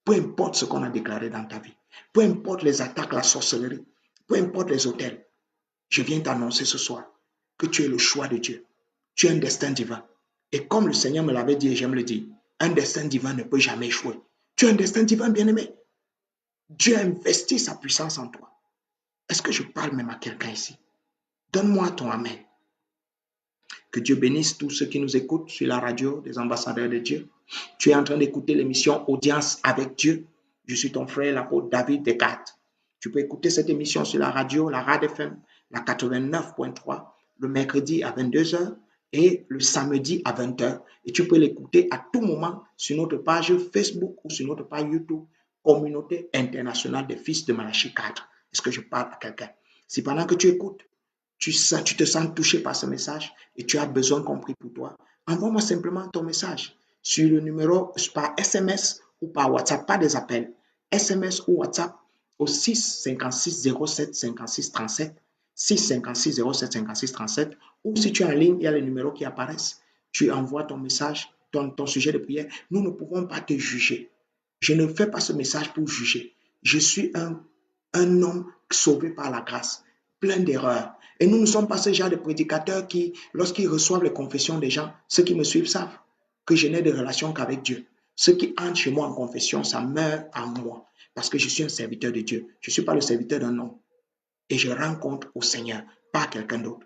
Peu importe ce qu'on a déclaré dans ta vie, peu importe les attaques, la sorcellerie, peu importe les hôtels, je viens t'annoncer ce soir que tu es le choix de Dieu. Tu es un destin divin. Et comme le Seigneur me l'avait dit et j'aime le dire, un destin divin ne peut jamais échouer. Tu es un destin divin, bien-aimé. Dieu a investi sa puissance en toi. Est-ce que je parle même à quelqu'un ici? Donne-moi ton amen. Que Dieu bénisse tous ceux qui nous écoutent sur la radio des ambassadeurs de Dieu. Tu es en train d'écouter l'émission Audience avec Dieu. Je suis ton frère, l'apôtre David Descartes. Tu peux écouter cette émission sur la radio, la RAD FM, la 89.3, le mercredi à 22h et le samedi à 20h. Et tu peux l'écouter à tout moment sur notre page Facebook ou sur notre page YouTube, Communauté internationale des fils de Malachie 4. Est-ce que je parle à quelqu'un? Si pendant que tu écoutes, tu te sens touché par ce message et tu as besoin qu'on prie pour toi, envoie-moi simplement ton message sur le numéro par SMS ou par WhatsApp, pas des appels, SMS ou WhatsApp au 6 56 07 56 37, 6 56 07 56 37, ou si tu es en ligne, il y a les numéros qui apparaissent. Tu envoies ton message, ton sujet de prière. Nous ne pouvons pas te juger. Je ne fais pas ce message pour juger. Je suis un homme sauvé par la grâce, plein d'erreurs. Et nous ne sommes pas ce genre de prédicateurs qui, lorsqu'ils reçoivent les confessions des gens, ceux qui me suivent savent que je n'ai de relation qu'avec Dieu. Ceux qui entrent chez moi en confession, ça meurt en moi. Parce que je suis un serviteur de Dieu. Je ne suis pas le serviteur d'un homme. Et je rends compte au Seigneur, pas à quelqu'un d'autre.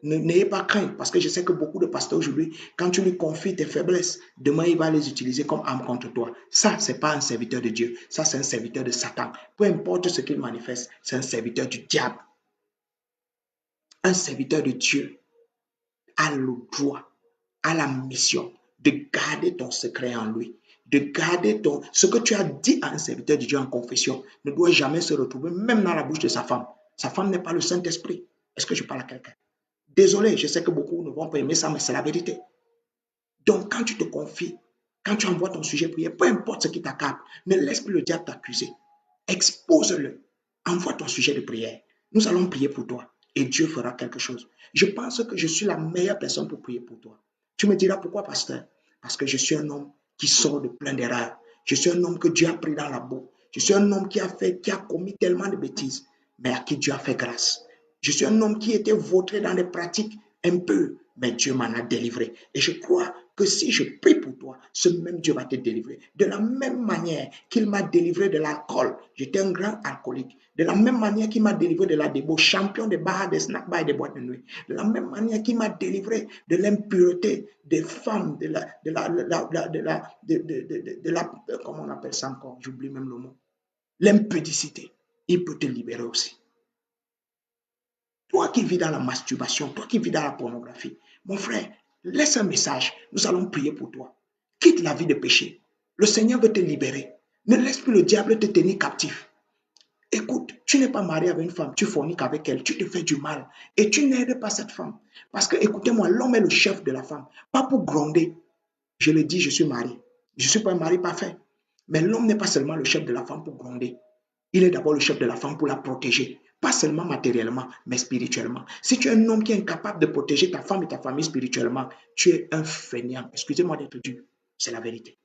N'ayez pas crainte, parce que je sais que beaucoup de pasteurs aujourd'hui, quand tu lui confies tes faiblesses, demain il va les utiliser comme arme contre toi. Ça, ce n'est pas un serviteur de Dieu. Ça, c'est un serviteur de Satan. Peu importe ce qu'il manifeste, c'est un serviteur du diable. Un serviteur de Dieu a le droit, a la mission de garder ton secret en lui, de garder ce que tu as dit à un serviteur de Dieu en confession ne doit jamais se retrouver même dans la bouche de sa femme. Sa femme n'est pas le Saint-Esprit. Est-ce que je parle à quelqu'un? Désolé, je sais que beaucoup ne vont pas aimer ça, mais c'est la vérité. Donc, quand tu te confies, quand tu envoies ton sujet prière, peu importe ce qui t'accable, ne laisse plus le diable t'accuser. Expose-le. Envoie ton sujet de prière. Nous allons prier pour toi et Dieu fera quelque chose. Je pense que je suis la meilleure personne pour prier pour toi. Tu me diras pourquoi, pasteur? Parce que je suis un homme qui sort de plein d'erreurs. Je suis un homme que Dieu a pris dans la boue. Je suis un homme qui a commis tellement de bêtises, mais à qui Dieu a fait grâce. Je suis un homme qui était vautré dans des pratiques un peu, mais Dieu m'en a délivré. Et je crois que si je prie pour toi, ce même Dieu va te délivrer. De la même manière qu'il m'a délivré de l'alcool, j'étais un grand alcoolique. De la même manière qu'il m'a délivré de la débauche, champion des bars, des snack bars et des boîtes de nuit. De la même manière qu'il m'a délivré de l'impureté des femmes, comment on appelle ça encore? J'oublie même le mot. L'impudicité. Il peut te libérer aussi. Toi qui vis dans la masturbation, toi qui vis dans la pornographie, mon frère, laisse un message. Nous allons prier pour toi. Quitte la vie de péché. Le Seigneur veut te libérer. Ne laisse plus le diable te tenir captif. Écoute, tu n'es pas marié avec une femme, tu forniques avec elle, tu te fais du mal et tu n'aides pas cette femme. Parce que, écoutez-moi, l'homme est le chef de la femme, pas pour gronder. Je le dis, je suis marié. Je ne suis pas un mari parfait. Mais l'homme n'est pas seulement le chef de la femme pour gronder. Il est d'abord le chef de la femme pour la protéger. Pas seulement matériellement, mais spirituellement. Si tu es un homme qui est incapable de protéger ta femme et ta famille spirituellement, tu es un fainéant. Excusez-moi d'être dur, c'est la vérité.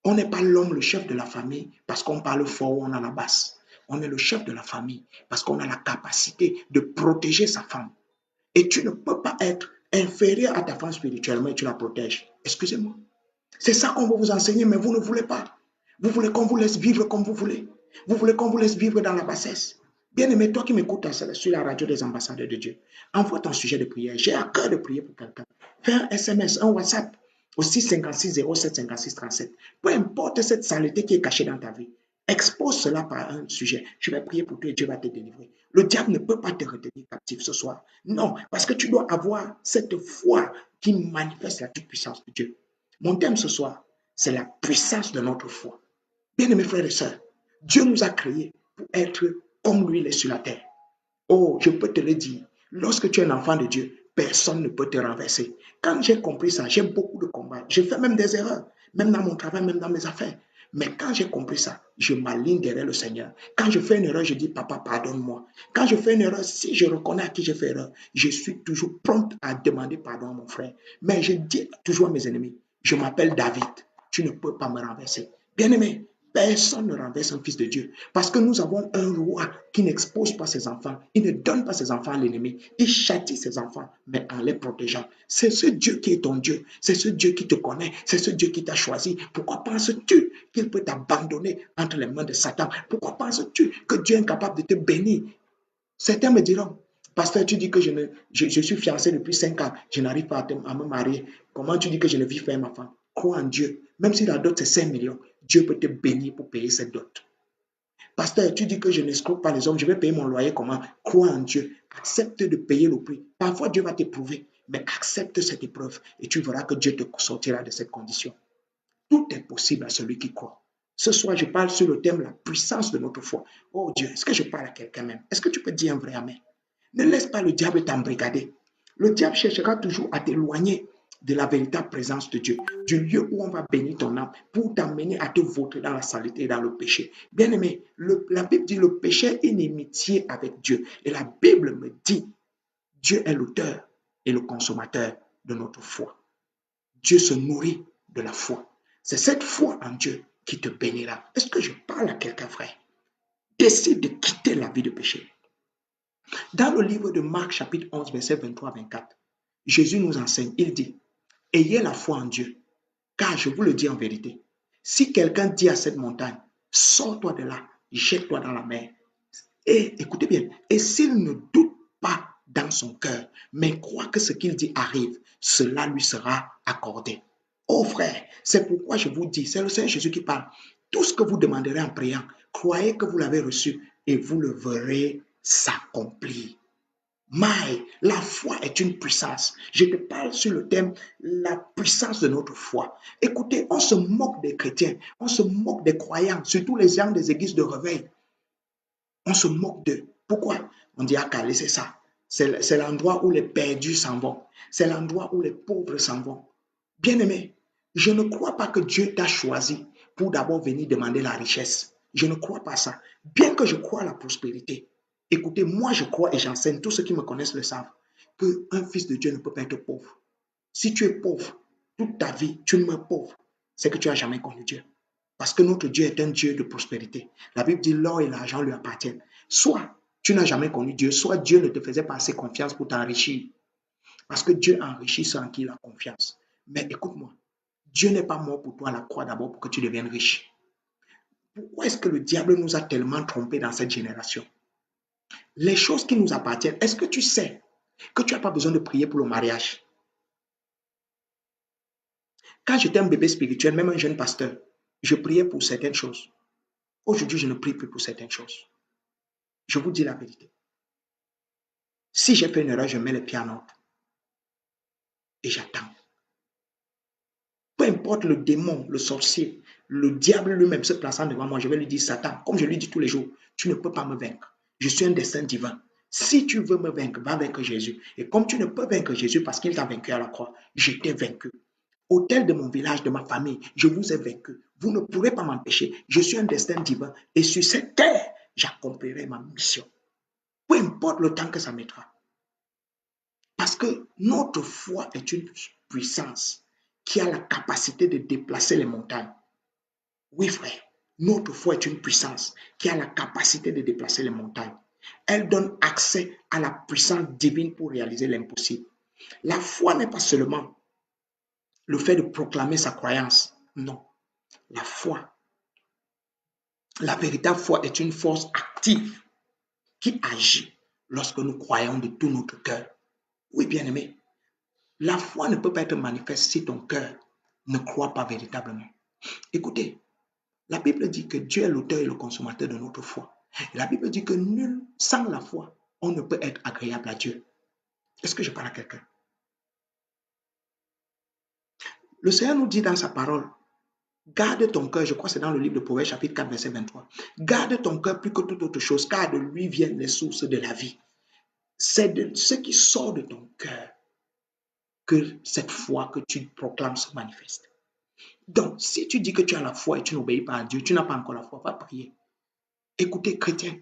On n'est pas l'homme le chef de la famille parce qu'on parle fort ou on a la basse. On est le chef de la famille parce qu'on a la capacité de protéger sa femme. Et tu ne peux pas être inférieur à ta femme spirituellement et tu la protèges. Excusez-moi. C'est ça qu'on va vous enseigner, mais vous ne voulez pas. Vous voulez qu'on vous laisse vivre comme vous voulez. Vous voulez qu'on vous laisse vivre dans la bassesse. Bien-aimé, toi qui m'écoutes sur la radio des ambassadeurs de Dieu, envoie ton sujet de prière. J'ai à cœur de prier pour quelqu'un. Fais un SMS, un WhatsApp au 656 07 56 37. Peu importe cette saleté qui est cachée dans ta vie, expose cela par un sujet. Je vais prier pour toi et Dieu va te délivrer. Le diable ne peut pas te retenir captif ce soir. Non, parce que tu dois avoir cette foi qui manifeste la toute-puissance de Dieu. Mon thème ce soir, c'est la puissance de notre foi. Bien-aimés frères et sœurs, Dieu nous a créés pour être comme lui il est sur la terre. Oh, je peux te le dire, lorsque tu es un enfant de Dieu, personne ne peut te renverser. Quand j'ai compris ça, j'ai beaucoup de combats. Je fais même des erreurs, même dans mon travail, même dans mes affaires. Mais quand j'ai compris ça, je m'aligne derrière le Seigneur. Quand je fais une erreur, je dis, Papa, pardonne-moi. Quand je fais une erreur, si je reconnais à qui j'ai fait erreur, je suis toujours prompt à demander pardon à mon frère. Mais je dis toujours à mes ennemis, je m'appelle David, tu ne peux pas me renverser. Bien-aimé, personne ne renverse un fils de Dieu. Parce que nous avons un roi qui n'expose pas ses enfants. Il ne donne pas ses enfants à l'ennemi. Il châtie ses enfants, mais en les protégeant. C'est ce Dieu qui est ton Dieu. C'est ce Dieu qui te connaît. C'est ce Dieu qui t'a choisi. Pourquoi penses-tu qu'il peut t'abandonner entre les mains de Satan? Pourquoi penses-tu que Dieu est incapable de te bénir? Certains me diront, pasteur, tu dis que je suis fiancé depuis 5 ans. Je n'arrive pas à me marier. Comment tu dis que je ne vis pas ma femme? Crois en Dieu. Même si la dot c'est 5 millions, Dieu peut te bénir pour payer cette dot. Pasteur, tu dis que je n'escroque pas les hommes, je vais payer mon loyer comment? Crois en Dieu. Accepte de payer le prix. Parfois, Dieu va t'éprouver, mais accepte cette épreuve et tu verras que Dieu te sortira de cette condition. Tout est possible à celui qui croit. Ce soir, je parle sur le thème la puissance de notre foi. Oh Dieu, est-ce que je parle à quelqu'un même? Est-ce que tu peux dire un vrai amen? Ne laisse pas le diable t'embrigader. Le diable cherchera toujours à t'éloigner de la véritable présence de Dieu, du lieu où on va bénir ton âme pour t'amener à te vautrer dans la saleté et dans le péché. Bien-aimé, la Bible dit le péché est inimitié avec Dieu. Et la Bible me dit, Dieu est l'auteur et le consommateur de notre foi. Dieu se nourrit de la foi. C'est cette foi en Dieu qui te bénira. Est-ce que je parle à quelqu'un, frère? Décide de quitter la vie de péché. Dans le livre de Marc, chapitre 11, verset 23-24, Jésus nous enseigne, il dit, ayez la foi en Dieu, car je vous le dis en vérité, si quelqu'un dit à cette montagne, sors-toi de là, jette-toi dans la mer, et écoutez bien, et s'il ne doute pas dans son cœur, mais croit que ce qu'il dit arrive, cela lui sera accordé. Oh frère, c'est pourquoi je vous dis, c'est le Seigneur Jésus qui parle, tout ce que vous demanderez en priant, croyez que vous l'avez reçu et vous le verrez s'accomplir. La foi est une puissance. Je te parle sur le thème la puissance de notre foi. Écoutez, on se moque des chrétiens, on se moque des croyants, surtout les gens des églises de réveil. On se moque d'eux. Pourquoi? On dit, ah, laissez ça. C'est l'endroit où les perdus s'en vont. C'est l'endroit où les pauvres s'en vont. Bien-aimé, je ne crois pas que Dieu t'a choisi pour d'abord venir demander la richesse. Je ne crois pas ça. Bien que je crois à la prospérité. Écoutez, moi je crois et j'enseigne, tous ceux qui me connaissent le savent, qu'un fils de Dieu ne peut pas être pauvre. Si tu es pauvre, toute ta vie, tu meurs pauvre, c'est que tu n'as jamais connu Dieu. Parce que notre Dieu est un Dieu de prospérité. La Bible dit l'or et l'argent lui appartiennent. Soit tu n'as jamais connu Dieu, soit Dieu ne te faisait pas assez confiance pour t'enrichir. Parce que Dieu enrichit ceux en qui il a confiance. Mais écoute-moi, Dieu n'est pas mort pour toi à la croix d'abord pour que tu deviennes riche. Pourquoi est-ce que le diable nous a tellement trompés dans cette génération? Les choses qui nous appartiennent, est-ce que tu sais que tu n'as pas besoin de prier pour le mariage? Quand j'étais un bébé spirituel, même un jeune pasteur, je priais pour certaines choses. Aujourd'hui, je ne prie plus pour certaines choses. Je vous dis la vérité. Si j'ai fait une erreur, je mets les pieds en ordre. Et j'attends. Peu importe le démon, le sorcier, le diable lui-même se plaçant devant moi, je vais lui dire, Satan, comme je lui dis tous les jours, tu ne peux pas me vaincre. Je suis un destin divin. Si tu veux me vaincre, va vaincre Jésus. Et comme tu ne peux vaincre Jésus parce qu'il t'a vaincu à la croix, je t'ai vaincu. Autel de mon village, de ma famille, je vous ai vaincu. Vous ne pourrez pas m'empêcher. Je suis un destin divin. Et sur cette terre, j'accomplirai ma mission. Peu importe le temps que ça mettra. Parce que notre foi est une puissance qui a la capacité de déplacer les montagnes. Oui, frère, notre foi est une puissance qui a la capacité de déplacer les montagnes. Elle donne accès à la puissance divine pour réaliser l'impossible. La foi n'est pas seulement le fait de proclamer sa croyance. Non. La foi, la véritable foi est une force active qui agit lorsque nous croyons de tout notre cœur. Oui, bien-aimé, la foi ne peut pas être manifeste si ton cœur ne croit pas véritablement. Écoutez, la Bible dit que Dieu est l'auteur et le consommateur de notre foi. Et la Bible dit que nul, sans la foi, on ne peut être agréable à Dieu. Est-ce que je parle à quelqu'un? Le Seigneur nous dit dans sa parole, garde ton cœur, je crois que c'est dans le livre de Proverbes chapitre 4, verset 23. Garde ton cœur plus que toute autre chose, car de lui viennent les sources de la vie. C'est de ce qui sort de ton cœur que cette foi que tu proclames se manifeste. Donc, si tu dis que tu as la foi et tu n'obéis pas à Dieu, tu n'as pas encore la foi, va prier. Écoutez, chrétien,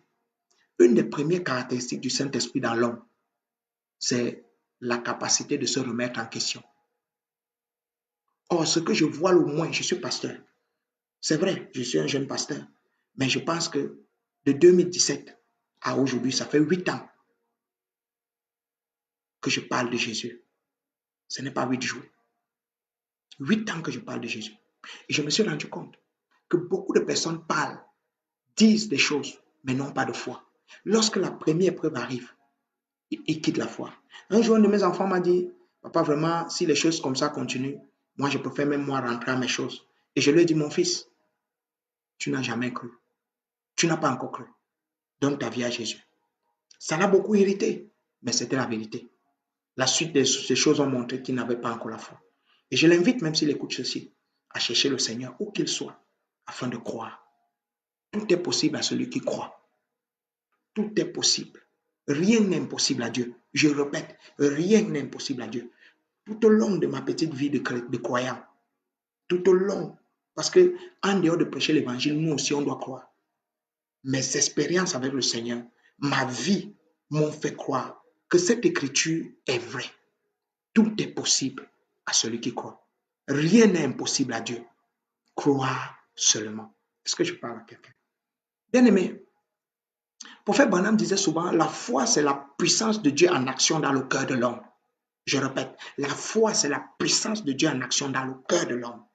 une des premières caractéristiques du Saint-Esprit dans l'homme, c'est la capacité de se remettre en question. Or, ce que je vois le moins, je suis pasteur. C'est vrai, je suis un jeune pasteur, mais je pense que de 2017 à aujourd'hui, ça fait 8 ans que je parle de Jésus. Ce n'est pas 8 jours. 8 ans que je parle de Jésus. Et je me suis rendu compte que beaucoup de personnes parlent, disent des choses, mais n'ont pas de foi. Lorsque la première épreuve arrive, ils quittent la foi. Un jour, un de mes enfants m'a dit, papa, vraiment, si les choses comme ça continuent, moi, je préfère même moi rentrer à mes choses. Et je lui ai dit, mon fils, tu n'as jamais cru. Tu n'as pas encore cru. Donne ta vie à Jésus. Ça l'a beaucoup irrité, mais c'était la vérité. La suite de ces choses ont montré qu'il n'avait pas encore la foi. Et je l'invite, même s'il écoute ceci, à chercher le Seigneur où qu'il soit, afin de croire. Tout est possible à celui qui croit. Tout est possible. Rien n'est impossible à Dieu. Je répète, rien n'est impossible à Dieu. Tout au long de ma petite vie de croyant, tout au long, parce que en dehors de prêcher l'évangile, nous aussi on doit croire. Mes expériences avec le Seigneur, ma vie m'ont fait croire que cette écriture est vraie. Tout est possible à celui qui croit. Rien n'est impossible à Dieu. Croire seulement. Est-ce que je parle à quelqu'un? Bien-aimé, Prophète Branham disait souvent, la foi, c'est la puissance de Dieu en action dans le cœur de l'homme. Je répète, la foi, c'est la puissance de Dieu en action dans le cœur de l'homme.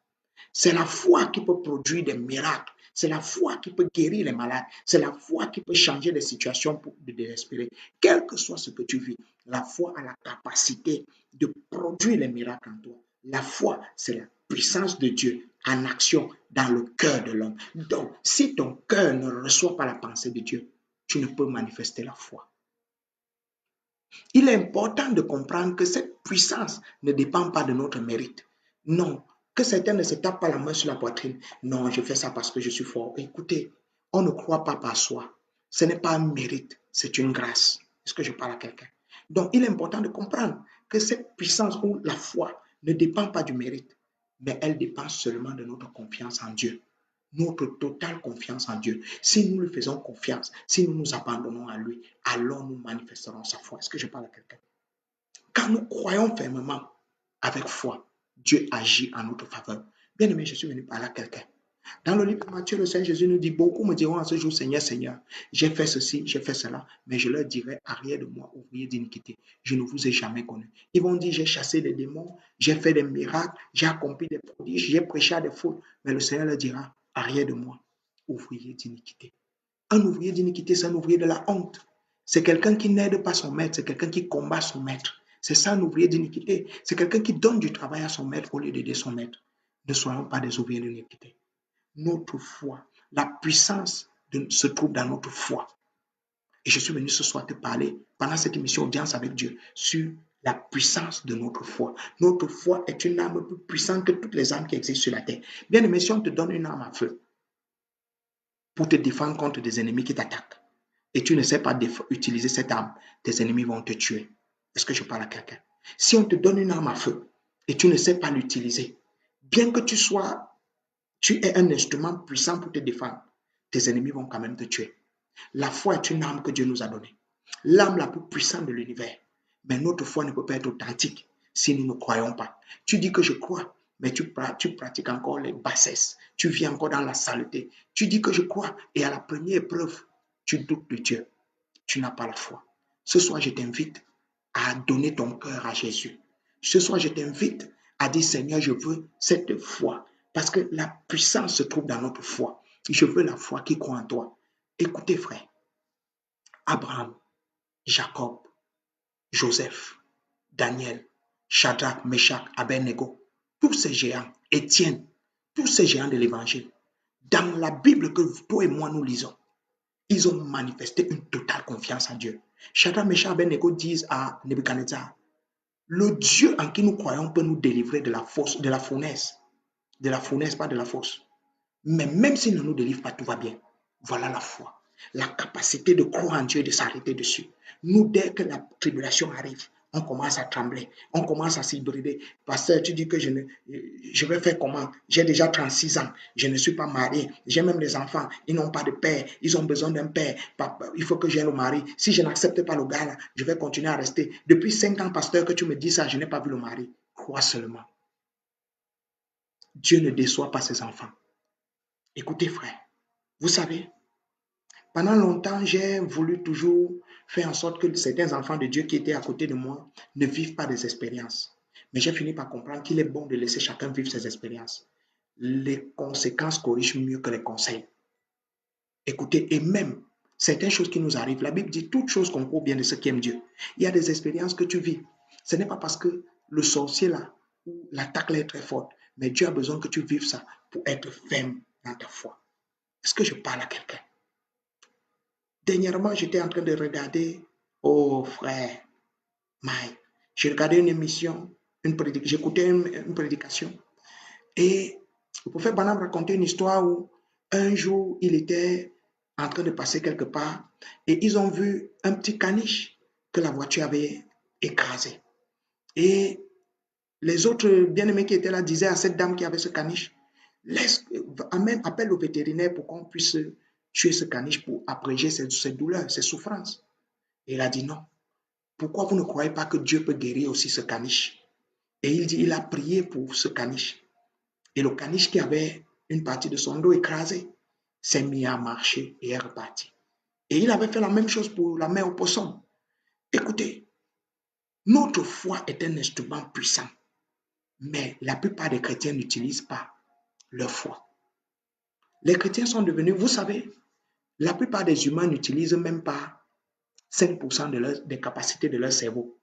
C'est la foi qui peut produire des miracles. C'est la foi qui peut guérir les malades. C'est la foi qui peut changer des situations de désespérer. Quel que soit ce que tu vis, la foi a la capacité de produire les miracles en toi. La foi, c'est la puissance de Dieu en action dans le cœur de l'homme. Donc, si ton cœur ne reçoit pas la pensée de Dieu, tu ne peux manifester la foi. Il est important de comprendre que cette puissance ne dépend pas de notre mérite. Non, que certains ne se tapent pas la main sur la poitrine. Non, je fais ça parce que je suis fort. Écoutez, on ne croit pas par soi. Ce n'est pas un mérite, c'est une grâce. Est-ce que je parle à quelqu'un? Donc, il est important de comprendre que cette puissance ou la foi ne dépend pas du mérite, mais elle dépend seulement de notre confiance en Dieu. Notre totale confiance en Dieu. Si nous lui faisons confiance, si nous nous abandonnons à lui, alors nous manifesterons sa foi. Est-ce que je parle à quelqu'un? Quand nous croyons fermement avec foi, Dieu agit en notre faveur. Bien-aimé, je suis venu parler à quelqu'un. Dans le livre de Matthieu, le Seigneur Jésus nous dit, beaucoup me diront à ce jour, Seigneur, Seigneur, j'ai fait ceci, j'ai fait cela, mais je leur dirai, arrière de moi, ouvrier d'iniquité, je ne vous ai jamais connu. Ils vont dire, j'ai chassé des démons, j'ai fait des miracles, j'ai accompli des prodiges, j'ai prêché à des foules, mais le Seigneur leur dira, arrière de moi, ouvrier d'iniquité. Un ouvrier d'iniquité, c'est un ouvrier de la honte. C'est quelqu'un qui n'aide pas son maître, c'est quelqu'un qui combat son maître. C'est ça un ouvrier d'iniquité. C'est quelqu'un qui donne du travail à son maître au lieu d'aider son maître. Ne soyons pas des ouvriers d'iniquité. Notre foi, la puissance se trouve dans notre foi. Et je suis venu ce soir te parler, pendant cette émission Audience avec Dieu, sur la puissance de notre foi. Notre foi est une arme plus puissante que toutes les armes qui existent sur la terre. Bien aimé, si on te donne une arme à feu pour te défendre contre des ennemis qui t'attaquent, et tu ne sais pas utiliser cette arme, tes ennemis vont te tuer. Est-ce que je parle à quelqu'un? Si on te donne une arme à feu et tu ne sais pas l'utiliser, bien que tu aies un instrument puissant pour te défendre, tes ennemis vont quand même te tuer. La foi est une arme que Dieu nous a donnée. L'arme la plus puissante de l'univers. Mais notre foi ne peut pas être authentique si nous ne croyons pas. Tu dis que je crois, mais tu pratiques encore les bassesses. Tu vis encore dans la saleté. Tu dis que je crois et à la première épreuve, tu doutes de Dieu. Tu n'as pas la foi. Ce soir, je t'invite à donner ton cœur à Jésus. Ce soir, je t'invite à dire, Seigneur, je veux cette foi. Parce que la puissance se trouve dans notre foi. Je veux la foi qui croit en toi. Écoutez, frère. Abraham, Jacob, Joseph, Daniel, Shadrach, Meshach, Abednego, tous ces géants, Étienne, tous ces géants de l'évangile, dans la Bible que toi et moi nous lisons, ils ont manifesté une totale confiance en Dieu. Shadrach, Meshach, Abednego disent à Nebuchadnezzar, le Dieu en qui nous croyons peut nous délivrer de la fournaise, pas de la fosse. Mais même s'il ne nous délivre pas, tout va bien. Voilà la foi. La capacité de croire en Dieu et de s'arrêter dessus. Nous, dès que la tribulation arrive, on commence à trembler, on commence à s'hybrider. Pasteur, tu dis que je vais faire comment? J'ai déjà 36 ans, je ne suis pas marié, j'ai même des enfants, ils n'ont pas de père, ils ont besoin d'un père, il faut que j'aie le mari. Si je n'accepte pas le gars là, je vais continuer à rester. Depuis 5 ans, pasteur, que tu me dis ça, je n'ai pas vu le mari. Crois seulement. Dieu ne déçoit pas ses enfants. Écoutez, frère, vous savez, pendant longtemps, j'ai voulu toujours faire en sorte que certains enfants de Dieu qui étaient à côté de moi ne vivent pas des expériences. Mais j'ai fini par comprendre qu'il est bon de laisser chacun vivre ses expériences. Les conséquences corrigent mieux que les conseils. Écoutez, et même certaines choses qui nous arrivent, la Bible dit toutes choses concourent bien de ceux qui aiment Dieu. Il y a des expériences que tu vis. Ce n'est pas parce que le sorcier là, ou l'attaque là est très forte, mais Dieu a besoin que tu vives ça pour être ferme dans ta foi. Est-ce que je parle à quelqu'un? Dernièrement, j'étais en train de regarder, oh frère, j'ai regardé une émission, j'écoutais une prédication, et le prophète Branham racontait une histoire où un jour, il était en train de passer quelque part, et ils ont vu un petit caniche que la voiture avait écrasé. Et les autres bien-aimés qui étaient là disaient à cette dame qui avait ce caniche, appelle le vétérinaire pour qu'on puisse tuer ce caniche pour abréger ses douleurs, ses souffrances. Et il a dit non. Pourquoi vous ne croyez pas que Dieu peut guérir aussi ce caniche? Et il dit, il a prié pour ce caniche. Et le caniche qui avait une partie de son dos écrasée s'est mis à marcher et est reparti. Et il avait fait la même chose pour la mère au poisson. Écoutez, notre foi est un instrument puissant. Mais la plupart des chrétiens n'utilisent pas leur foi. Les chrétiens sont devenus, vous savez, la plupart des humains n'utilisent même pas 5% des capacités de leur cerveau.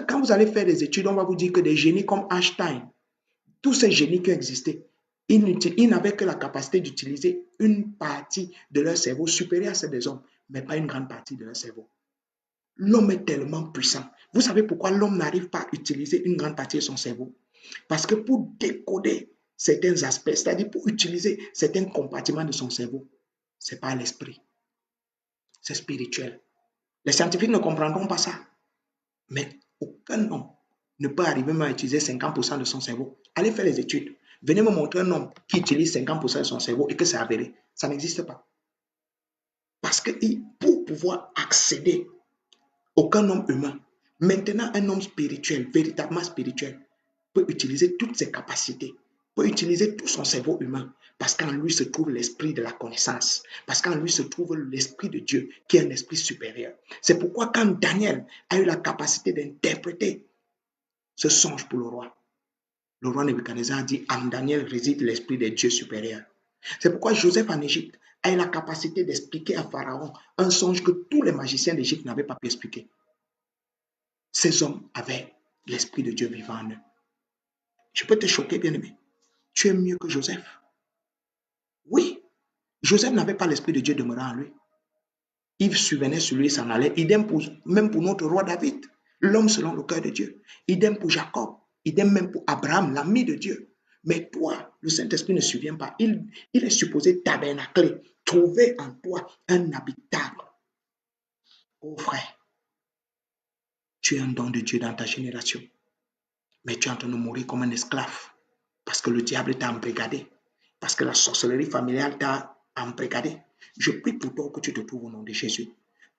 Quand vous allez faire des études, on va vous dire que des génies comme Einstein, tous ces génies qui ont existé, ils n'avaient que la capacité d'utiliser une partie de leur cerveau supérieure à celle des hommes, mais pas une grande partie de leur cerveau. L'homme est tellement puissant. Vous savez pourquoi l'homme n'arrive pas à utiliser une grande partie de son cerveau? Parce que pour décoder certains aspects, c'est-à-dire pour utiliser certains compartiments de son cerveau, ce n'est pas l'esprit, c'est spirituel. Les scientifiques ne comprendront pas ça. Mais aucun homme ne peut arriver même à utiliser 50% de son cerveau. Allez faire les études. Venez me montrer un homme qui utilise 50% de son cerveau et que c'est avéré. Ça n'existe pas. Parce que pour pouvoir accéder, aucun homme humain, maintenant un homme spirituel, véritablement spirituel, peut utiliser toutes ses capacités, peut utiliser tout son cerveau humain parce qu'en lui se trouve l'esprit de la connaissance, parce qu'en lui se trouve l'esprit de Dieu qui est un esprit supérieur. C'est pourquoi quand Daniel a eu la capacité d'interpréter ce songe pour le roi Nebuchadnezzar dit, en Daniel réside l'esprit des dieux supérieurs. C'est pourquoi Joseph en Égypte a eu la capacité d'expliquer à Pharaon un songe que tous les magiciens d'Égypte n'avaient pas pu expliquer. Ces hommes avaient l'esprit de Dieu vivant en eux. Je peux te choquer, bien-aimé. Tu es mieux que Joseph. Oui, Joseph n'avait pas l'esprit de Dieu demeurant en lui. Il survenait sur lui et s'en allait. Idem même pour notre roi David, l'homme selon le cœur de Dieu. Idem pour Jacob. Idem même pour Abraham, l'ami de Dieu. Mais toi, le Saint-Esprit ne survient pas. Il est supposé tabernacler, trouver en toi un habitable. Oh frère, tu es un don de Dieu dans ta génération. Mais tu es en train de mourir comme un esclave. Parce que le diable t'a embrigadé. Parce que la sorcellerie familiale t'a embrigadé. Je prie pour toi que tu te trouves au nom de Jésus.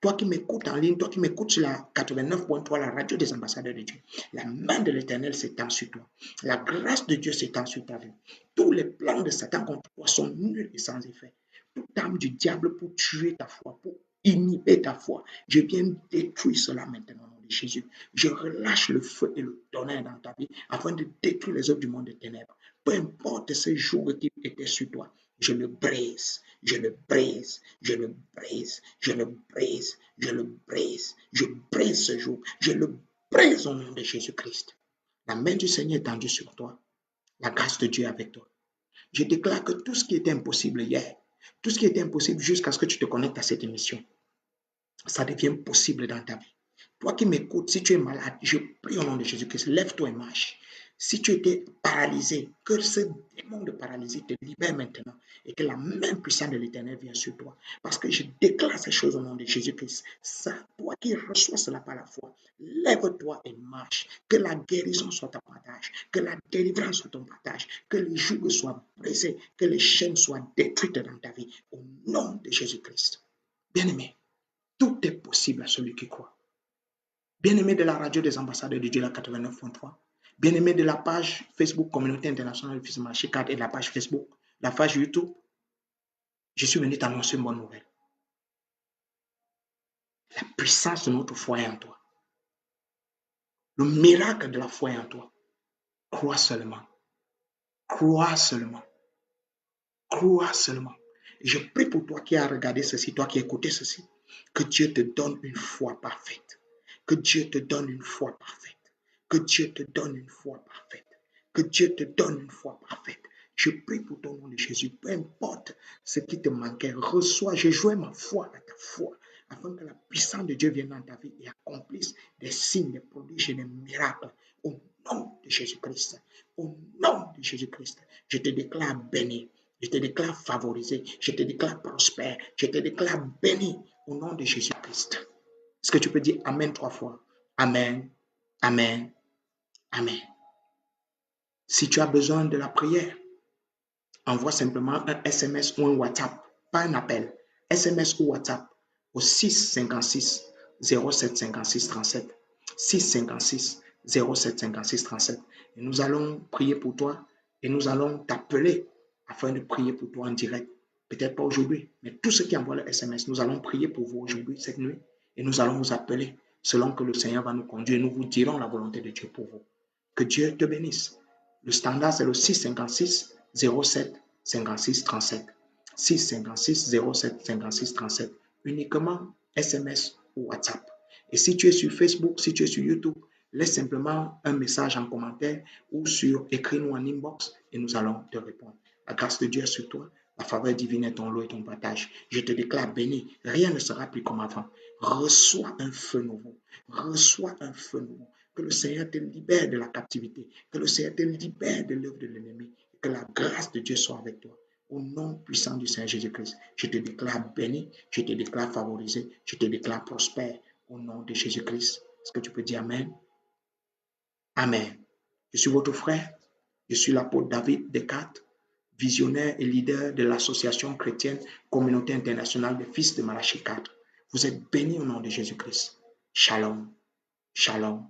Toi qui m'écoutes en ligne, toi qui m'écoutes sur la 89.3, la radio des ambassadeurs de Dieu, la main de l'Éternel s'étend sur toi. La grâce de Dieu s'étend sur ta vie. Tous les plans de Satan contre toi sont nuls et sans effet. Toute âme du diable pour tuer ta foi, pour inhiber ta foi, je viens détruire cela maintenant au nom de Jésus. Je relâche le feu et le tonnerre dans ta vie afin de détruire les œuvres du monde des ténèbres. Peu importe ce jour qui était sur toi, je le brise, je le brise, je le brise, je le brise, je le brise, je brise ce jour, je le brise au nom de Jésus-Christ. La main du Seigneur est tendue sur toi, la grâce de Dieu est avec toi. Je déclare que tout ce qui était impossible hier, tout ce qui était impossible jusqu'à ce que tu te connectes à cette émission, ça devient possible dans ta vie. Toi qui m'écoutes, si tu es malade, je prie au nom de Jésus-Christ, lève-toi et marche. Si tu étais paralysé, que ce démon de paralysie te libère maintenant et que la main puissante de l'Éternel vienne sur toi. Parce que je déclare ces choses au nom de Jésus-Christ. Ça, toi qui reçois cela par la foi, lève-toi et marche. Que la guérison soit ton partage, que la délivrance soit ton partage, que les jougs soient brisés, que les chaînes soient détruites dans ta vie. Au nom de Jésus-Christ. Bien-aimé, tout est possible à celui qui croit. Bien-aimé de la radio des ambassadeurs de Dieu, la 89.3. Bien-aimé de la page Facebook Communauté Internationale du Fils de Marché 4 et de la page Facebook, la page YouTube, je suis venu t'annoncer une bonne nouvelle. La puissance de notre foi est en toi. Le miracle de la foi est en toi. Crois seulement. Crois seulement. Crois seulement. Et je prie pour toi qui as regardé ceci, toi qui as écouté ceci, que Dieu te donne une foi parfaite. Que Dieu te donne une foi parfaite. Que Dieu te donne une foi parfaite. Que Dieu te donne une foi parfaite. Je prie pour ton nom de Jésus. Peu importe ce qui te manquait, reçois. Je joins ma foi à ta foi, afin que la puissance de Dieu vienne dans ta vie et accomplisse des signes, des prodiges et des miracles. Au nom de Jésus-Christ. Au nom de Jésus-Christ. Je te déclare béni. Je te déclare favorisé. Je te déclare prospère. Je te déclare béni au nom de Jésus-Christ. Est-ce que tu peux dire Amen 3 fois? Amen, Amen, Amen. Si tu as besoin de la prière, envoie simplement un SMS ou un WhatsApp, pas un appel. SMS ou WhatsApp au 656 07 56 37. 656 07 56 37. Et nous allons prier pour toi et nous allons t'appeler afin de prier pour toi en direct. Peut-être pas aujourd'hui, mais tous ceux qui envoient le SMS, nous allons prier pour vous aujourd'hui, cette nuit, et nous allons vous appeler selon que le Seigneur va nous conduire. Nous vous dirons la volonté de Dieu pour vous. Que Dieu te bénisse. Le standard, c'est le 656 07 56 37. 656 07 56 37. Uniquement SMS ou WhatsApp. Et si tu es sur Facebook, si tu es sur YouTube, laisse simplement un message en commentaire ou écris-nous en inbox et nous allons te répondre. La grâce de Dieu est sur toi. La faveur divine est ton lot et ton partage. Je te déclare béni. Rien ne sera plus comme avant. Reçois un feu nouveau. Reçois un feu nouveau. Que le Seigneur te libère de la captivité. Que le Seigneur te libère de l'œuvre de l'ennemi. Que la grâce de Dieu soit avec toi. Au nom puissant du Seigneur Jésus-Christ, je te déclare béni. Je te déclare favorisé. Je te déclare prospère. Au nom de Jésus-Christ. Est-ce que tu peux dire Amen? Amen. Je suis votre frère. Je suis l'apôtre David Descartes, visionnaire et leader de l'association chrétienne Communauté Internationale des Fils de Malachie 4. Vous êtes bénis au nom de Jésus-Christ. Shalom. Shalom.